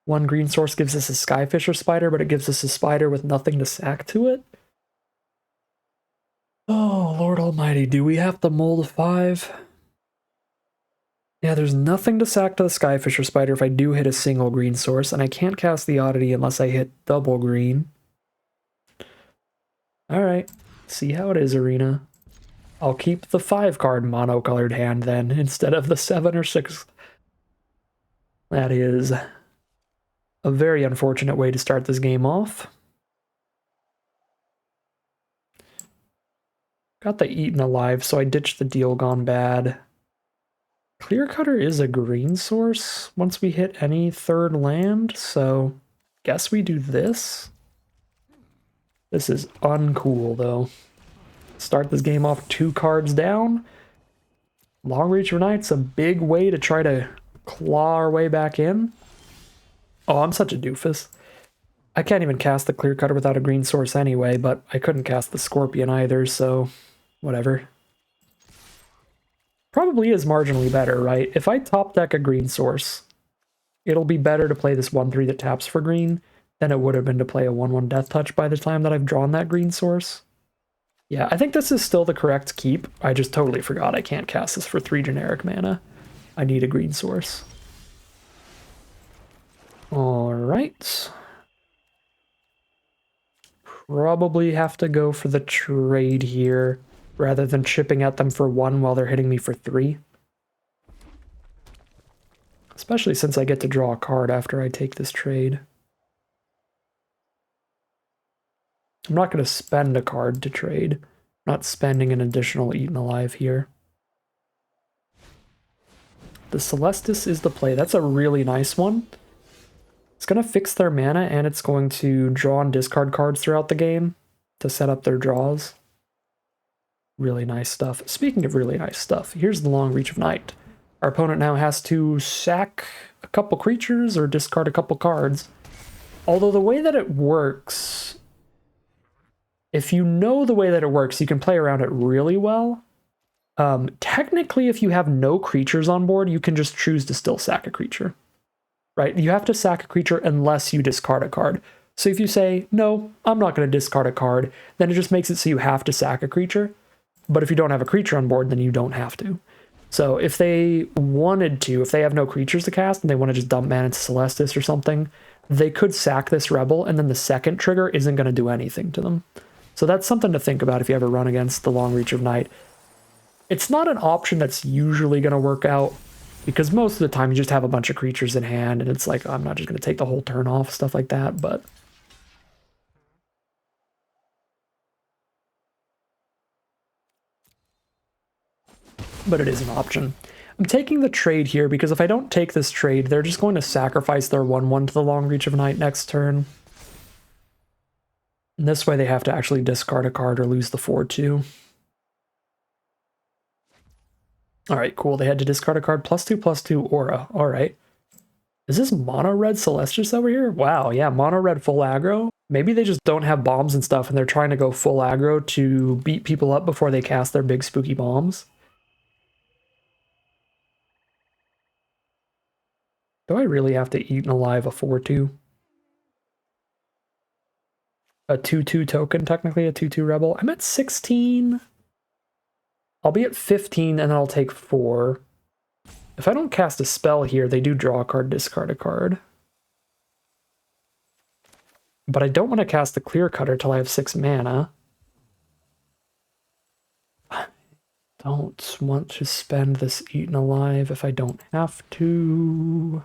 1 green source gives us a Skyfisher spider, but it gives us a spider with nothing to sack to it. Oh, Lord Almighty, do we have to mold 5? Yeah, there's nothing to sack to the Skyfisher spider if I do hit a single green source, and I can't cast the oddity unless I hit double green. Alright, see how it is, Arena. I'll keep the 5-card mono-colored hand then, instead of the 7 or 6. That is a very unfortunate way to start this game off. Got the Eaten Alive, so I ditched the Deal Gone Bad. Clear Cutter is a green source once we hit any 3rd land, so guess we do this. This is uncool, though. Start this game off 2 cards down. Long Reach of Night's a big way to try to claw our way back in. Oh, I'm such a doofus. I can't even cast the Clear Cutter without a green source anyway, but I couldn't cast the Scorpion either, so whatever. Probably is marginally better, right? If I top deck a green source, it'll be better to play this 1/3 that taps for green than it would have been to play a 1/1 Death Touch by the time that I've drawn that green source. Yeah, I think this is still the correct keep. I just totally forgot I can't cast this for 3 generic mana. I need a green source. Alright. Probably have to go for the trade here, rather than chipping at them for 1 while they're hitting me for 3. Especially since I get to draw a card after I take this trade. I'm not going to spend a card to trade. I'm not spending an additional Eaten Alive here. The Celestis is the play. That's a really nice one. It's going to fix their mana, and it's going to draw and discard cards throughout the game to set up their draws. Really nice stuff. Speaking of really nice stuff, here's the Long Reach of Night. Our opponent now has to sack a couple creatures or discard a couple cards. Although the way that it works, if you know the way that it works, you can play around it really well. Technically, if you have no creatures on board, you can just choose to still sack a creature. Right? You have to sack a creature unless you discard a card. So if you say, no, I'm not going to discard a card, then it just makes it so you have to sack a creature. But if you don't have a creature on board, then you don't have to. So if they wanted to, if they have no creatures to cast and they want to just dump mana into Celestis or something, they could sack this Rebel, and then the second trigger isn't going to do anything to them. So that's something to think about if you ever run against the Long Reach of Night. It's not an option that's usually going to work out, because most of the time you just have a bunch of creatures in hand, and it's like, I'm not just going to take the whole turn off, stuff like that, but... it is an option. I'm taking the trade here because if I don't take this trade, they're just going to sacrifice their 1/1 to the Long Reach of Night next turn. And this way they have to actually discard a card or lose the 4/2. Alright, cool. They had to discard a card. +2/+2 aura. Alright. Is this mono red Celestis over here? Wow, yeah, mono red full aggro. Maybe they just don't have bombs and stuff and they're trying to go full aggro to beat people up before they cast their big spooky bombs. Do I really have to Eaten Alive a 4/2? A 2/2 token, technically, a 2/2 rebel. I'm at 16. I'll be at 15 and then I'll take 4. If I don't cast a spell here, they do draw a card, discard a card. But I don't want to cast the Clear Cutter till I have 6 mana. I don't want to spend this Eaten Alive if I don't have to.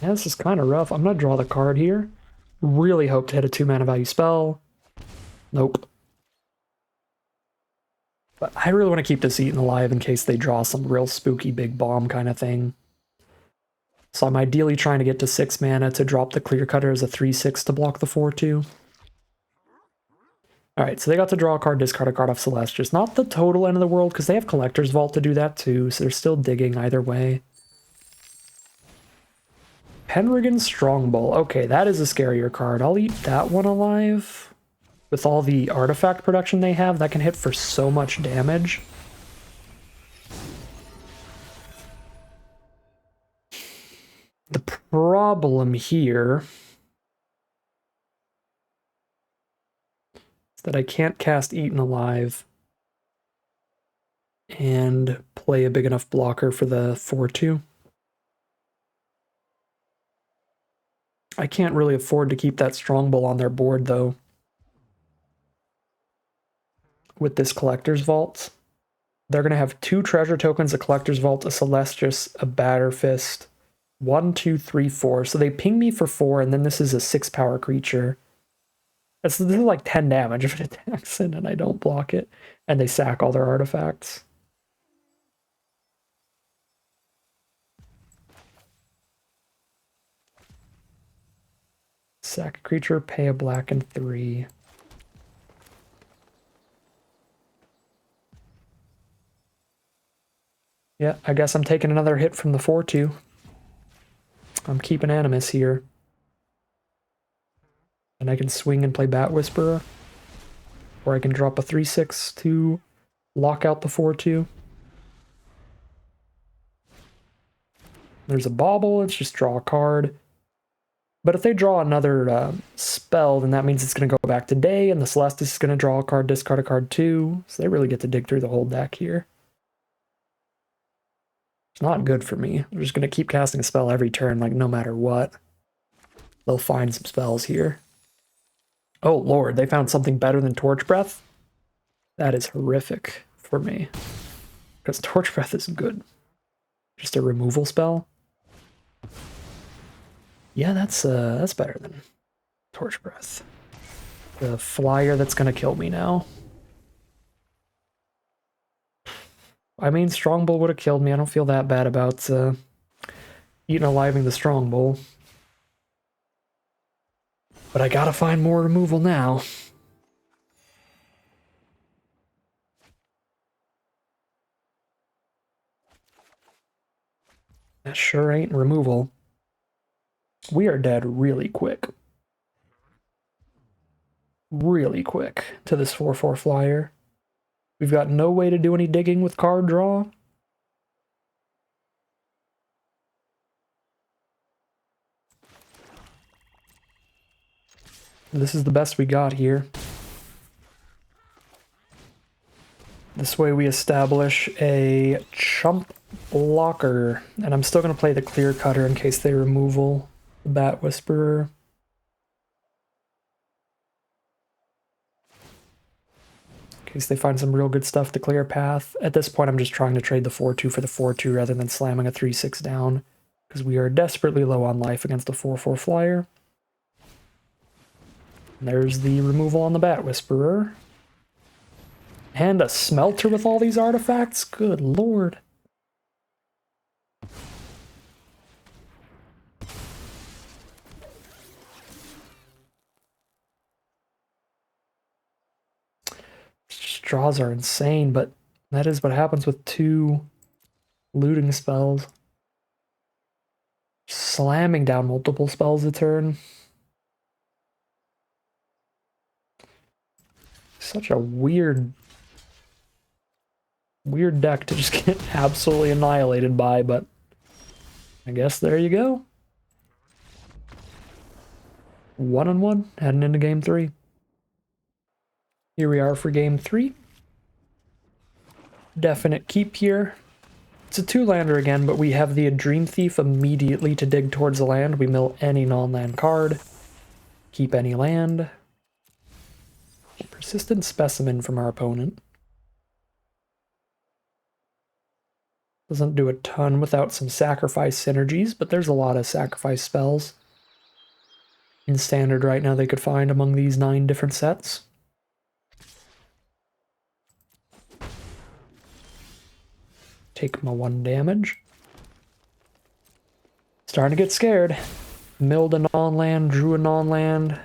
Yeah, this is kind of rough. I'm going to draw the card here. Really hope to hit a 2 mana value spell. Nope. But I really want to keep this Eaten Alive in case they draw some real spooky big bomb kind of thing. So I'm ideally trying to get to 6 mana to drop the Clear Cutter as a 3/6 to block the 4/2. Alright, so they got to draw a card, discard a card off Celestis. Not the total end of the world, because they have Collector's Vault to do that too, so they're still digging either way. Penrigan Strongbow. Okay, that is a scarier card. I'll eat that one alive. With all the artifact production they have, that can hit for so much damage. The problem here is that I can't cast Eaten Alive and play a big enough blocker for the 4/2. I can't really afford to keep that Strongbow on their board, though. With this Collector's Vault, they're going to have 2 treasure tokens, a Collector's Vault, a Celestis, a Batterfist, 1, 2, 3, 4. So they ping me for 4, and then this is a 6 power creature. This is like 10 damage if it attacks it and I don't block it. And they sack all their artifacts. Sack a creature, pay a black and 3. Yeah, I guess I'm taking another hit from the 4/2. I'm keeping Animus here. And I can swing and play Bat Whisperer. Or I can drop a 3/6 to lock out the 4/2. There's a Bauble, let's just draw a card. But if they draw another spell, then that means it's going to go back to day, and the Celestis is going to draw a card, discard a card too. So they really get to dig through the whole deck here. not good for me. I'm just gonna keep casting a spell every turn, like no matter what. They'll find some spells here. Oh lord, they found something better than Torch Breath? That is horrific for me. Because Torch Breath is good. Just a removal spell? Yeah, that's better than Torch Breath. The flyer that's gonna kill me now. I mean, Strongbow would have killed me. I don't feel that bad about eating aliving the Strongbow. But I gotta find more removal now. That sure ain't removal. We are dead really quick. Really quick to this 4/4 flyer. We've got no way to do any digging with card draw. This is the best we got here. This way we establish a chump blocker. And I'm still going to play the Clear Cutter in case they removal the Bat Whisperer. In case they find some real good stuff to clear path. At this point, I'm just trying to trade the 4/2 for the 4/2 rather than slamming a 3/6 down. Because we are desperately low on life against the 4/4 flyer. And there's the removal on the Bat Whisperer. And a smelter with all these artifacts? Good lord. Straws are insane, but that is what happens with 2 looting spells. Slamming down multiple spells a turn. Such a weird deck to just get absolutely annihilated by, but I guess there you go. 1-1, heading into game 3. Here we are for game 3. Definite keep here. It's a 2-lander again, but we have the Dream Thief immediately to dig towards the land. We mill any non-land card. Keep any land. Persistent Specimen from our opponent. Doesn't do a ton without some sacrifice synergies, but there's a lot of sacrifice spells in Standard right now they could find among these 9 different sets. Take my 1 damage. Starting to get scared. Milled a non-land, drew a non-land.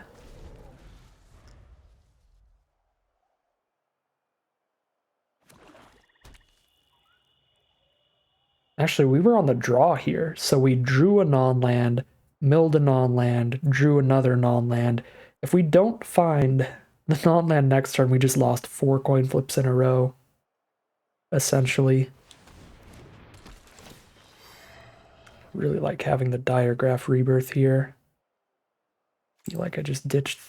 Actually, we were on the draw here, so we drew a non-land, milled a non-land, drew another non-land. If we don't find the non-land next turn, we just lost 4 coin flips in a row, essentially. Really like having the Diagraph Rebirth here. Feel like I just ditched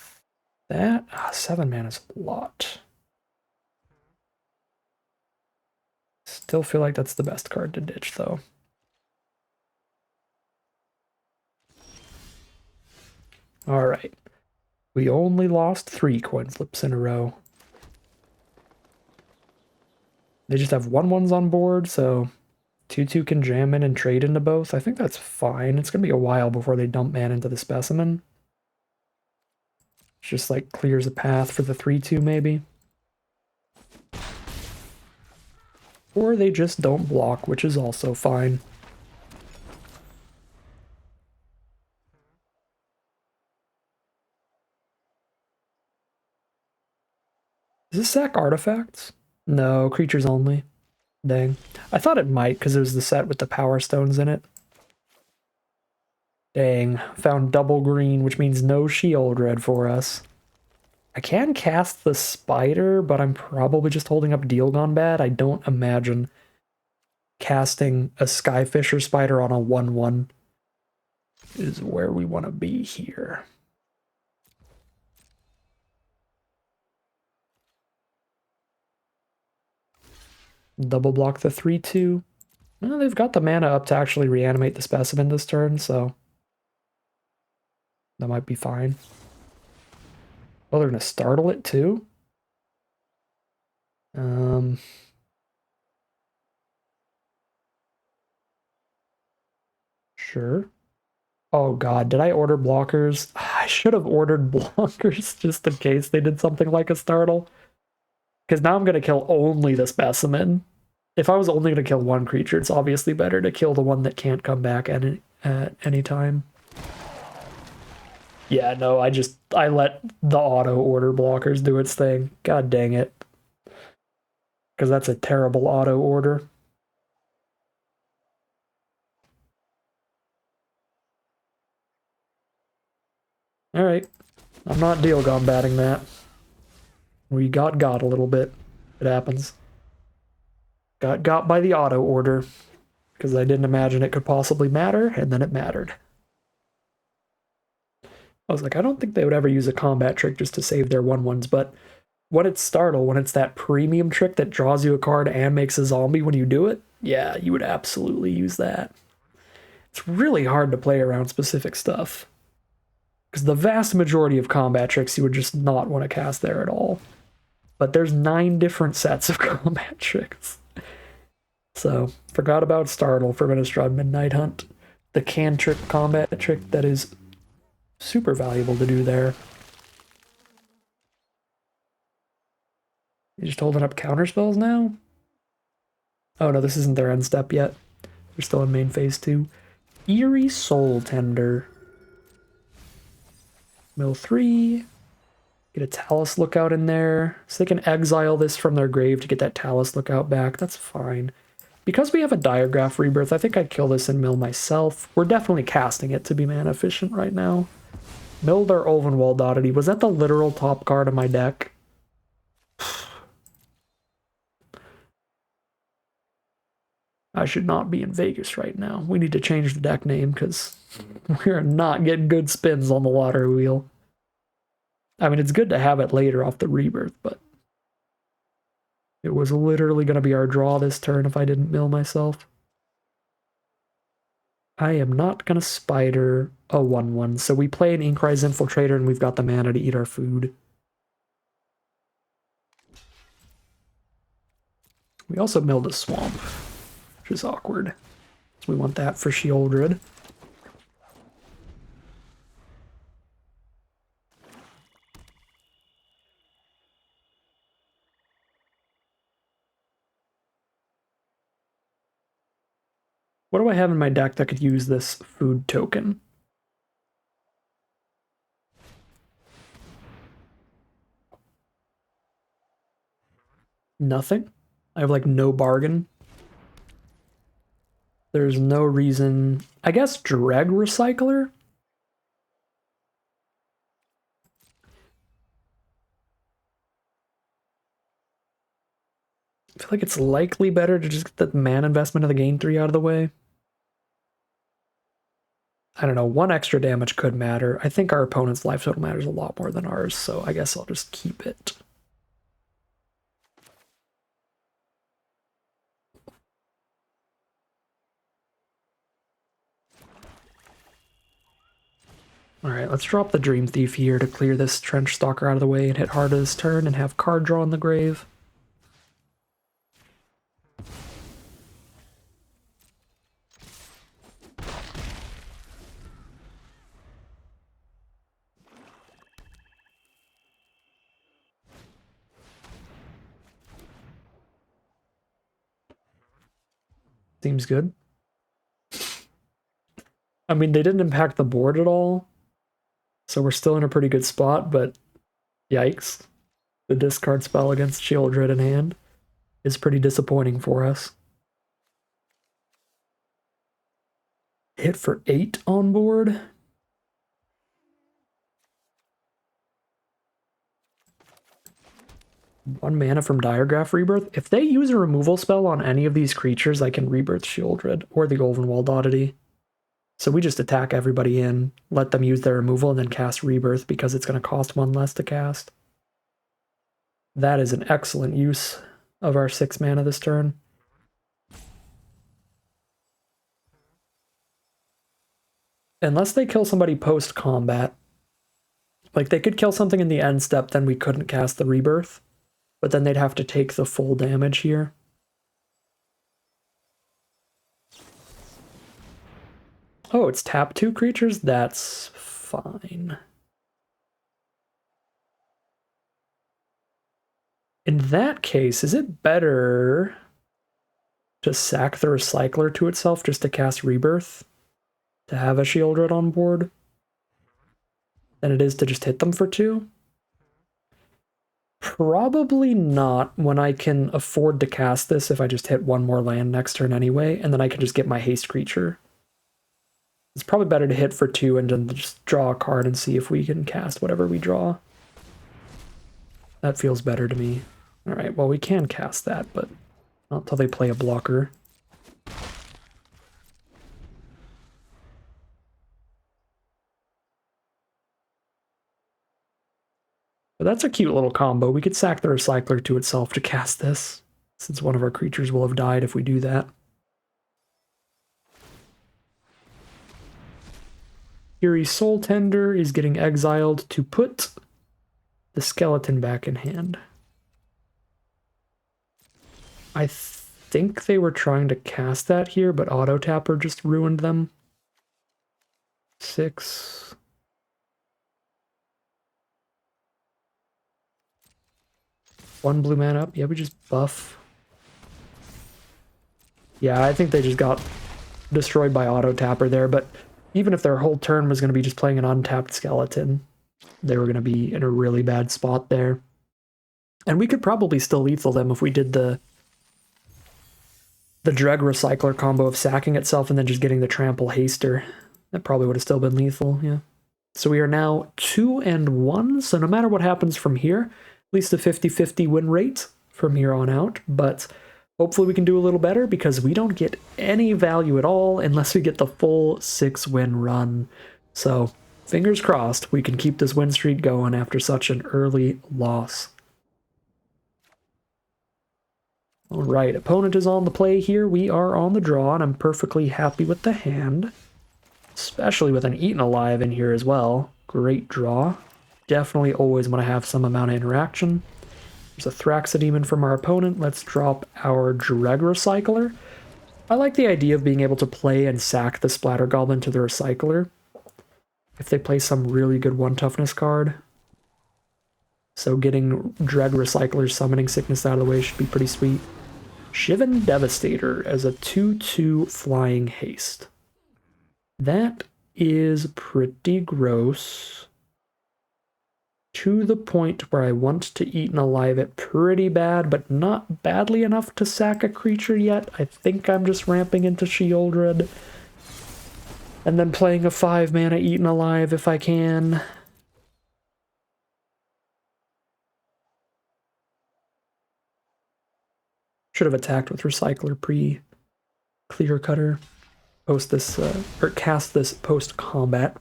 that. 7 mana is a lot. Still feel like that's the best card to ditch, though. Alright. We only lost 3 coin flips in a row. They just have 1/1s on board, so 2/2 can jam in and trade into both. I think that's fine. It's going to be a while before they dump mana into the Specimen. It's just like clears a path for the 3/2 maybe. Or they just don't block, which is also fine. Does this sack artifacts? No, creatures only. Dang. I thought it might because it was the set with the power stones in it. Dang. Found double green, which means no shield red for us. I can cast the spider, but I'm probably just holding up Deal Gone Bad. I don't imagine casting a Skyfisher spider on a 1/1 is where we want to be here. Double block the 3/2. Well, they've got the mana up to actually reanimate the specimen this turn, so that might be fine. Oh, they're gonna startle it too? Sure. Oh god, did I order blockers? I should have ordered blockers just in case they did something like a startle. Because now I'm gonna kill only the specimen. If I was only gonna kill one creature, it's obviously better to kill the one that can't come back at any time. Yeah, no, I let the auto order blockers do its thing. God dang it. Because that's a terrible auto order. Alright. I'm not deal combating that. We got a little bit. It happens. Got by the auto order. Because I didn't imagine it could possibly matter, and then it mattered. I was like, I don't think they would ever use a combat trick just to save their 1/1s, but when it's Startle, when it's that premium trick that draws you a card and makes a zombie when you do it, yeah, you would absolutely use that. It's really hard to play around specific stuff. Because the vast majority of combat tricks you would just not want to cast there at all. But there's 9 different sets of combat tricks. So, forgot about Startle for Innistrad Midnight Hunt. The cantrip combat trick that is super valuable to do there. You just holding up counter spells now? Oh no, this isn't their end step yet. They're still in main phase 2. Eerie Soul Tender. Mill 3. Get a Talus Lookout in there. So they can exile this from their grave to get that Talus Lookout back. That's fine. Because we have a Diagraph Rebirth, I think I'd kill this and mill myself. We're definitely casting it to be mana efficient right now. Milled our Ulvenwald Oddity. Was that the literal top card of my deck? I should not be in Vegas right now. We need to change the deck name because we're not getting good spins on the lottery wheel. I mean, it's good to have it later off the rebirth, but it was literally going to be our draw this turn if I didn't mill myself. I am not going to spider a 1/1, so we play an Inkrise Infiltrator and we've got the mana to eat our food. We also milled a Swamp, which is awkward. So we want that for Sheoldred. What do I have in my deck that could use this food token? Nothing. I have like no bargain. There's no reason. I guess Dreg Recycler? I feel like it's likely better to just get the mana investment of the gain 3 out of the way. I don't know, 1 extra damage could matter. I think our opponent's life total matters a lot more than ours, so I guess I'll just keep it. Alright, let's drop the Dream Thief here to clear this Trench Stalker out of the way and hit hard this turn and have card draw in the grave. Seems good. I mean, they didn't impact the board at all, so we're still in a pretty good spot, but yikes. The discard spell against Sheoldred in hand is pretty disappointing for us. Hit for 8 on board. One mana from Diagraph Rebirth. If they use a removal spell on any of these creatures, I can Rebirth Sheoldred or the Ulvenwald Oddity. So we just attack everybody in, let them use their removal, and then cast Rebirth because it's going to cost 1 less to cast. That is an excellent use of our 6 mana this turn. Unless they kill somebody post-combat. Like, they could kill something in the end step, then we couldn't cast the Rebirth. But then they'd have to take the full damage here. Oh, it's tap 2 creatures? That's fine. In that case, is it better to sack the Recycler to itself just to cast Rebirth? To have a Shieldred on board? Than it is to just hit them for 2? Probably not when I can afford to cast this if I just hit one more land next turn anyway, and then I can just get my haste creature. It's probably better to hit for 2 and then just draw a card and see if we can cast whatever we draw. That feels better to me. Alright, well, we can cast that, but not until they play a blocker. But that's a cute little combo. We could sack the Recycler to itself to cast this, since one of our creatures will have died if we do that. Eerie Soul Tender is getting exiled to put the skeleton back in hand. I think they were trying to cast that here, but Auto Tapper just ruined them. 6. One blue man up. Yeah, we just buff. Yeah, I think they just got destroyed by Auto Tapper there, but even if their whole turn was going to be just playing an untapped skeleton, they were going to be in a really bad spot there. And we could probably still lethal them if we did the Dreg Recycler combo of sacking itself and then just getting the Trample Haster. That probably would have still been lethal, yeah. So we are now 2-1, so no matter what happens from here, at least a 50-50 win rate from here on out, but hopefully we can do a little better because we don't get any value at all unless we get the full 6-win run. So fingers crossed we can keep this win streak going after such an early loss. All right, opponent is on the play here. We are on the draw, and I'm perfectly happy with the hand, especially with an Eaten Alive in here as well. Great draw. Definitely always want to have some amount of interaction. There's a Thraxodemon from our opponent. Let's drop our Dreg Recycler. I like the idea of being able to play and sack the Splatter Goblin to the Recycler if they play some really good 1-toughness card. So getting Dreg Recycler's Summoning Sickness out of the way should be pretty sweet. Shivan Devastator as a 2/2 flying haste. That is pretty gross. To the point where I want to Eaten Alive it pretty bad, but not badly enough to sack a creature yet. I think I'm just ramping into Shieldred. And then playing a 5-mana Eaten Alive if I can. Should have attacked with Recycler pre-Clear Cutter. Post this, or cast this post-combat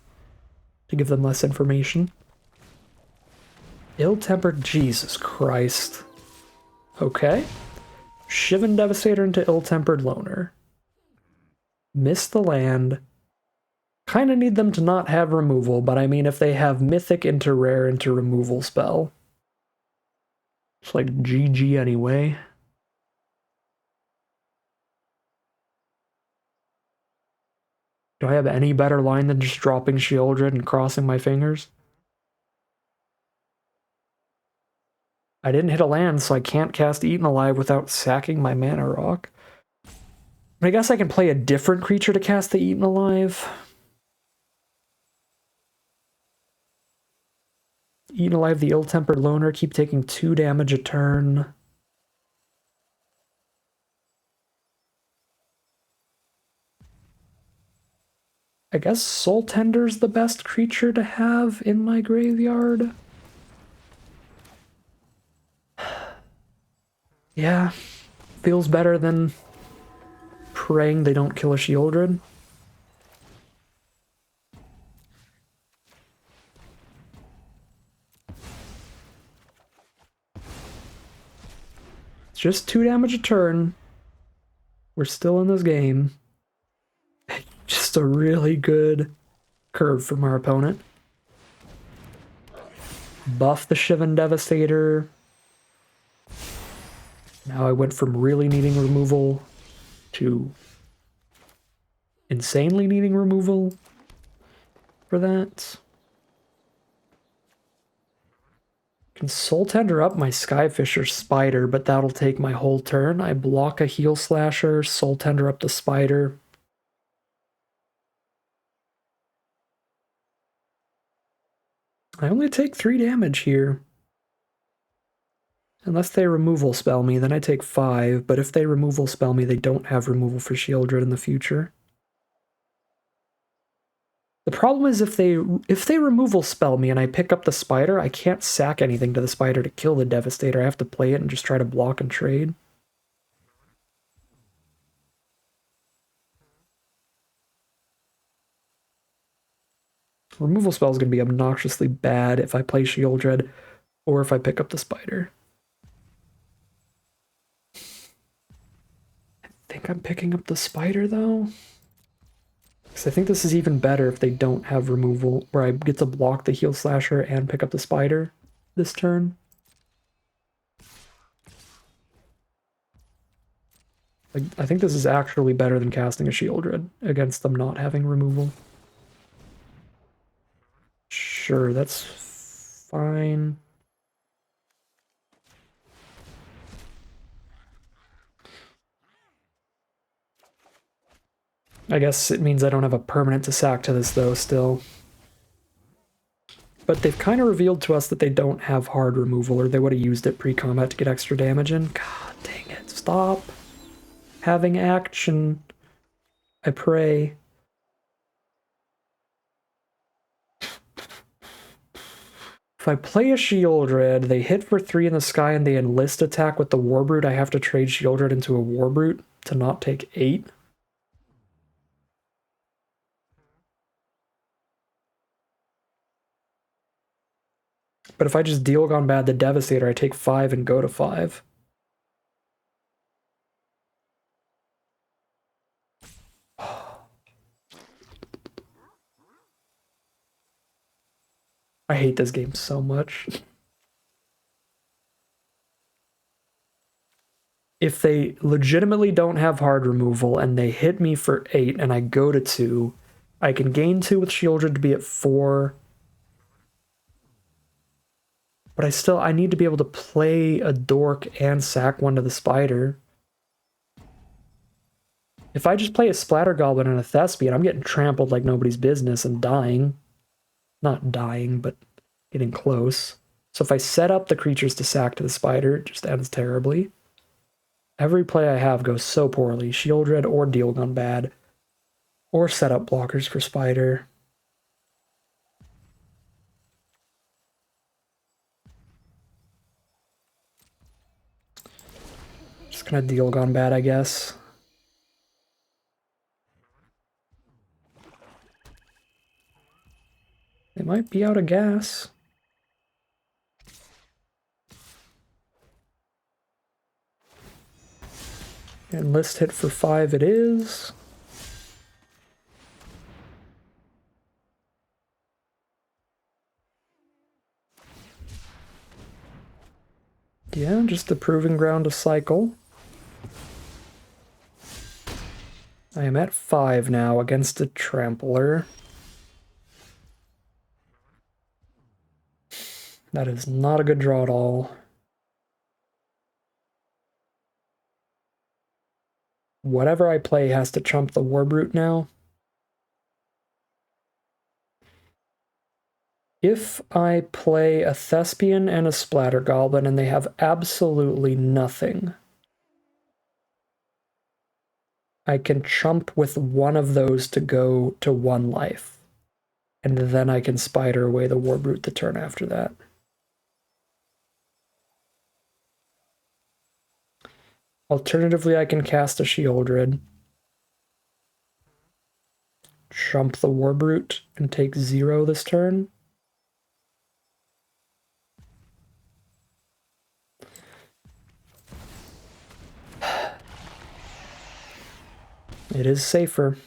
to give them less information. Ill-Tempered, Jesus Christ. Okay. Shivan Devastator into Ill-Tempered Loner. Miss the land. Kind of need them to not have removal, but I mean if they have Mythic into Rare into removal spell. It's like GG anyway. Do I have any better line than just dropping Shieldred and crossing my fingers? I didn't hit a land, so I can't cast Eaten Alive without sacking my Mana Rock. I guess I can play a different creature to cast the Eaten Alive. Eaten Alive the Ill-Tempered Loner, keep taking 2 damage a turn. I guess Soul Tender's the best creature to have in my graveyard. Yeah, feels better than praying they don't kill a Shieldred. It's just 2 damage a turn. We're still in this game. Just a really good curve from our opponent. Buff the Shivan Devastator. Now I went from really needing removal to insanely needing removal for that. Can Soul Tender up my Skyfisher Spider, but that'll take my whole turn. I block a Heel Slasher, Soul Tender up the Spider. I only take 3 damage here. Unless they removal spell me, then I take 5, but if they removal spell me, they don't have removal for Shieldred in the future. The problem is if they removal spell me and I pick up the spider, I can't sack anything to the spider to kill the Devastator. I have to play it and just try to block and trade. Removal spell is going to be obnoxiously bad if I play Shieldred or if I pick up the spider. I think I'm picking up the spider though. Because I think this is even better if they don't have removal, where I get to block the Heel Slasher and pick up the spider this turn. I think this is actually better than casting a Shieldred against them not having removal. Sure, that's fine. I guess it means I don't have a permanent to sack to this, though, still. But they've kind of revealed to us that they don't have hard removal, or they would have used it pre-combat to get extra damage in. God dang it, stop having action. I pray. If I play a Shieldred, they hit for 3 in the sky and they enlist attack with the Warbrute, I have to trade Shieldred into a Warbrute to not take 8. But if I just deal Gone Bad the Devastator, I take 5 and go to 5. I hate this game so much. If they legitimately don't have hard removal and they hit me for 8 and I go to 2, I can gain 2 with Shieldred to be at 4. But I need to be able to play a Dork and sack 1 to the Spider. If I just play a Splatter Goblin and a Thespian, I'm getting trampled like nobody's business and dying. Not dying, but getting close. So if I set up the creatures to sack to the Spider, it just ends terribly. Every play I have goes so poorly. Shieldred or Deal Gone Bad. Or set up blockers for Spider. Just gonna Deal Gone Bad, I guess. They might be out of gas. Enlist hit for 5 it is. Yeah, just a proving ground to cycle. I am at 5 now against a Trampler. That is not a good draw at all. Whatever I play has to trump the Warbrute now. If I play a Thespian and a Splatter Goblin and they have absolutely nothing, I can chump with one of those to go to 1 life. And then I can Spider away the Warbrute the turn after that. Alternatively, I can cast a Shieldred, chump the Warbrute, and take 0 this turn. It is safer.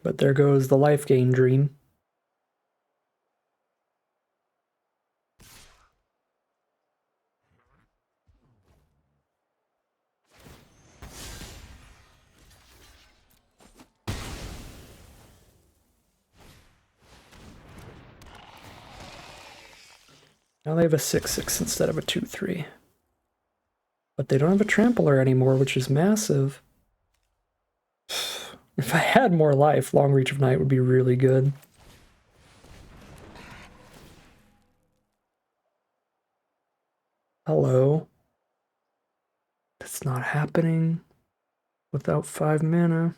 But there goes the life gain dream. Now they have a 6/6 instead of a 2/3. But they don't have a trampler anymore, which is massive. If I had more life, Long Reach of Night would be really good. Hello. That's not happening without 5 mana.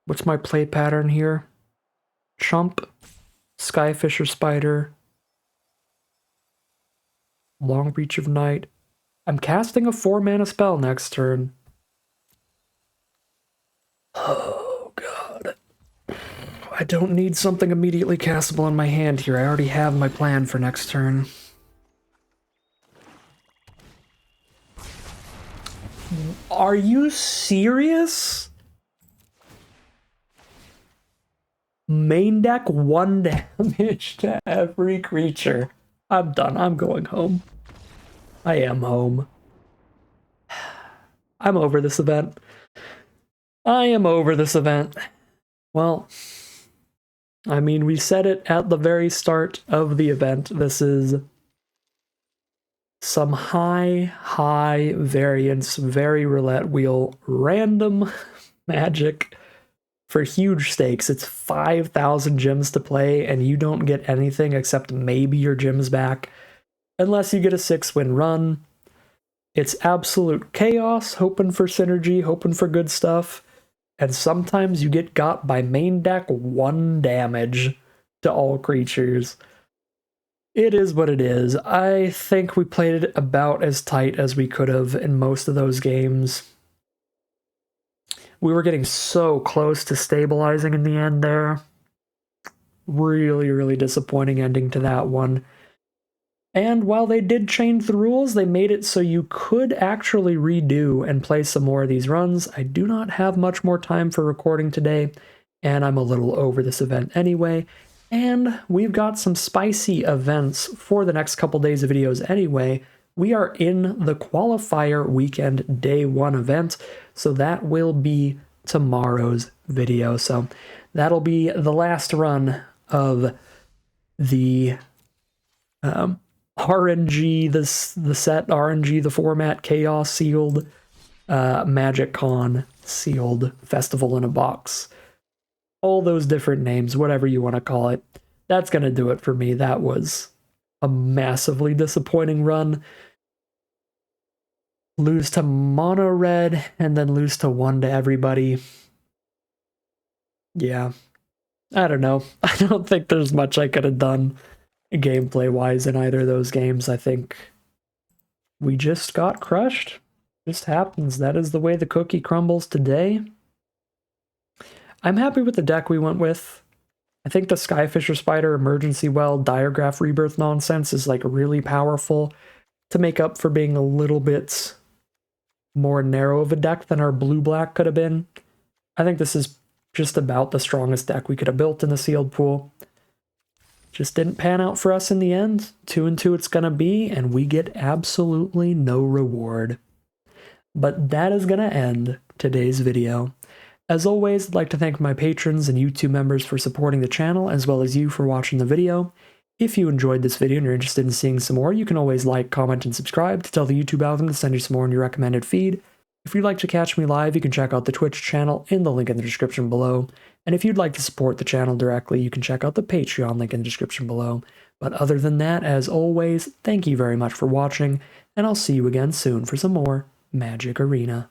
What's my play pattern here? Chump, Skyfisher Spider, Long Reach of Night. I'm casting a 4 mana spell next turn. Oh, God. I don't need something immediately castable in my hand here. I already have my plan for next turn. Are you serious? Main deck 1 damage to every creature. I'm done. I'm going home. I am home. I'm over this event. I am over this event. Well, I mean, we said it at the very start of the event. This is some high variance, very roulette wheel, random magic for huge stakes. It's 5,000 gems to play, and you don't get anything except maybe your gems back, unless you get a 6-win run. It's absolute chaos, hoping for synergy, hoping for good stuff, and sometimes you get got by main deck 1 damage to all creatures. It is what it is. I think we played it about as tight as we could have in most of those games. We were getting so close to stabilizing in the end there. Really disappointing ending to that one. And while they did change the rules, they made it so you could actually redo and play some more of these runs. I do not have much more time for recording today, and I'm a little over this event anyway. And we've got some spicy events for the next couple days of videos anyway. We are in the qualifier weekend day 1 event, so that will be tomorrow's video. So that'll be the last run of the RNG, the set RNG, the format Chaos sealed, Magic Con sealed, Festival in a Box. All those different names, whatever you want to call it. That's going to do it for me. That was a massively disappointing run. Lose to mono red and then lose to 1 to everybody. Yeah. I don't know. I don't think there's much I could have done gameplay-wise in either of those games. I think we just got crushed. Just happens. That is the way the cookie crumbles today. I'm happy with the deck we went with. I think the Skyfisher Spider, Emergency Well, Diregraph Rebirth nonsense is like really powerful to make up for being a little bit more narrow of a deck than our blue-black could have been. I think this is just about the strongest deck we could have built in the sealed pool. Just didn't pan out for us in the end. 2-2 it's gonna be, and we get absolutely no reward. But that is gonna end today's video. As always, I'd like to thank my patrons and YouTube members for supporting the channel, as well as you for watching the video. If you enjoyed this video and you're interested in seeing some more, you can always like, comment, and subscribe to tell the YouTube algorithm to send you some more in your recommended feed. If you'd like to catch me live, you can check out the Twitch channel in the link in the description below. And if you'd like to support the channel directly, you can check out the Patreon link in the description below. But other than that, as always, thank you very much for watching, and I'll see you again soon for some more Magic Arena.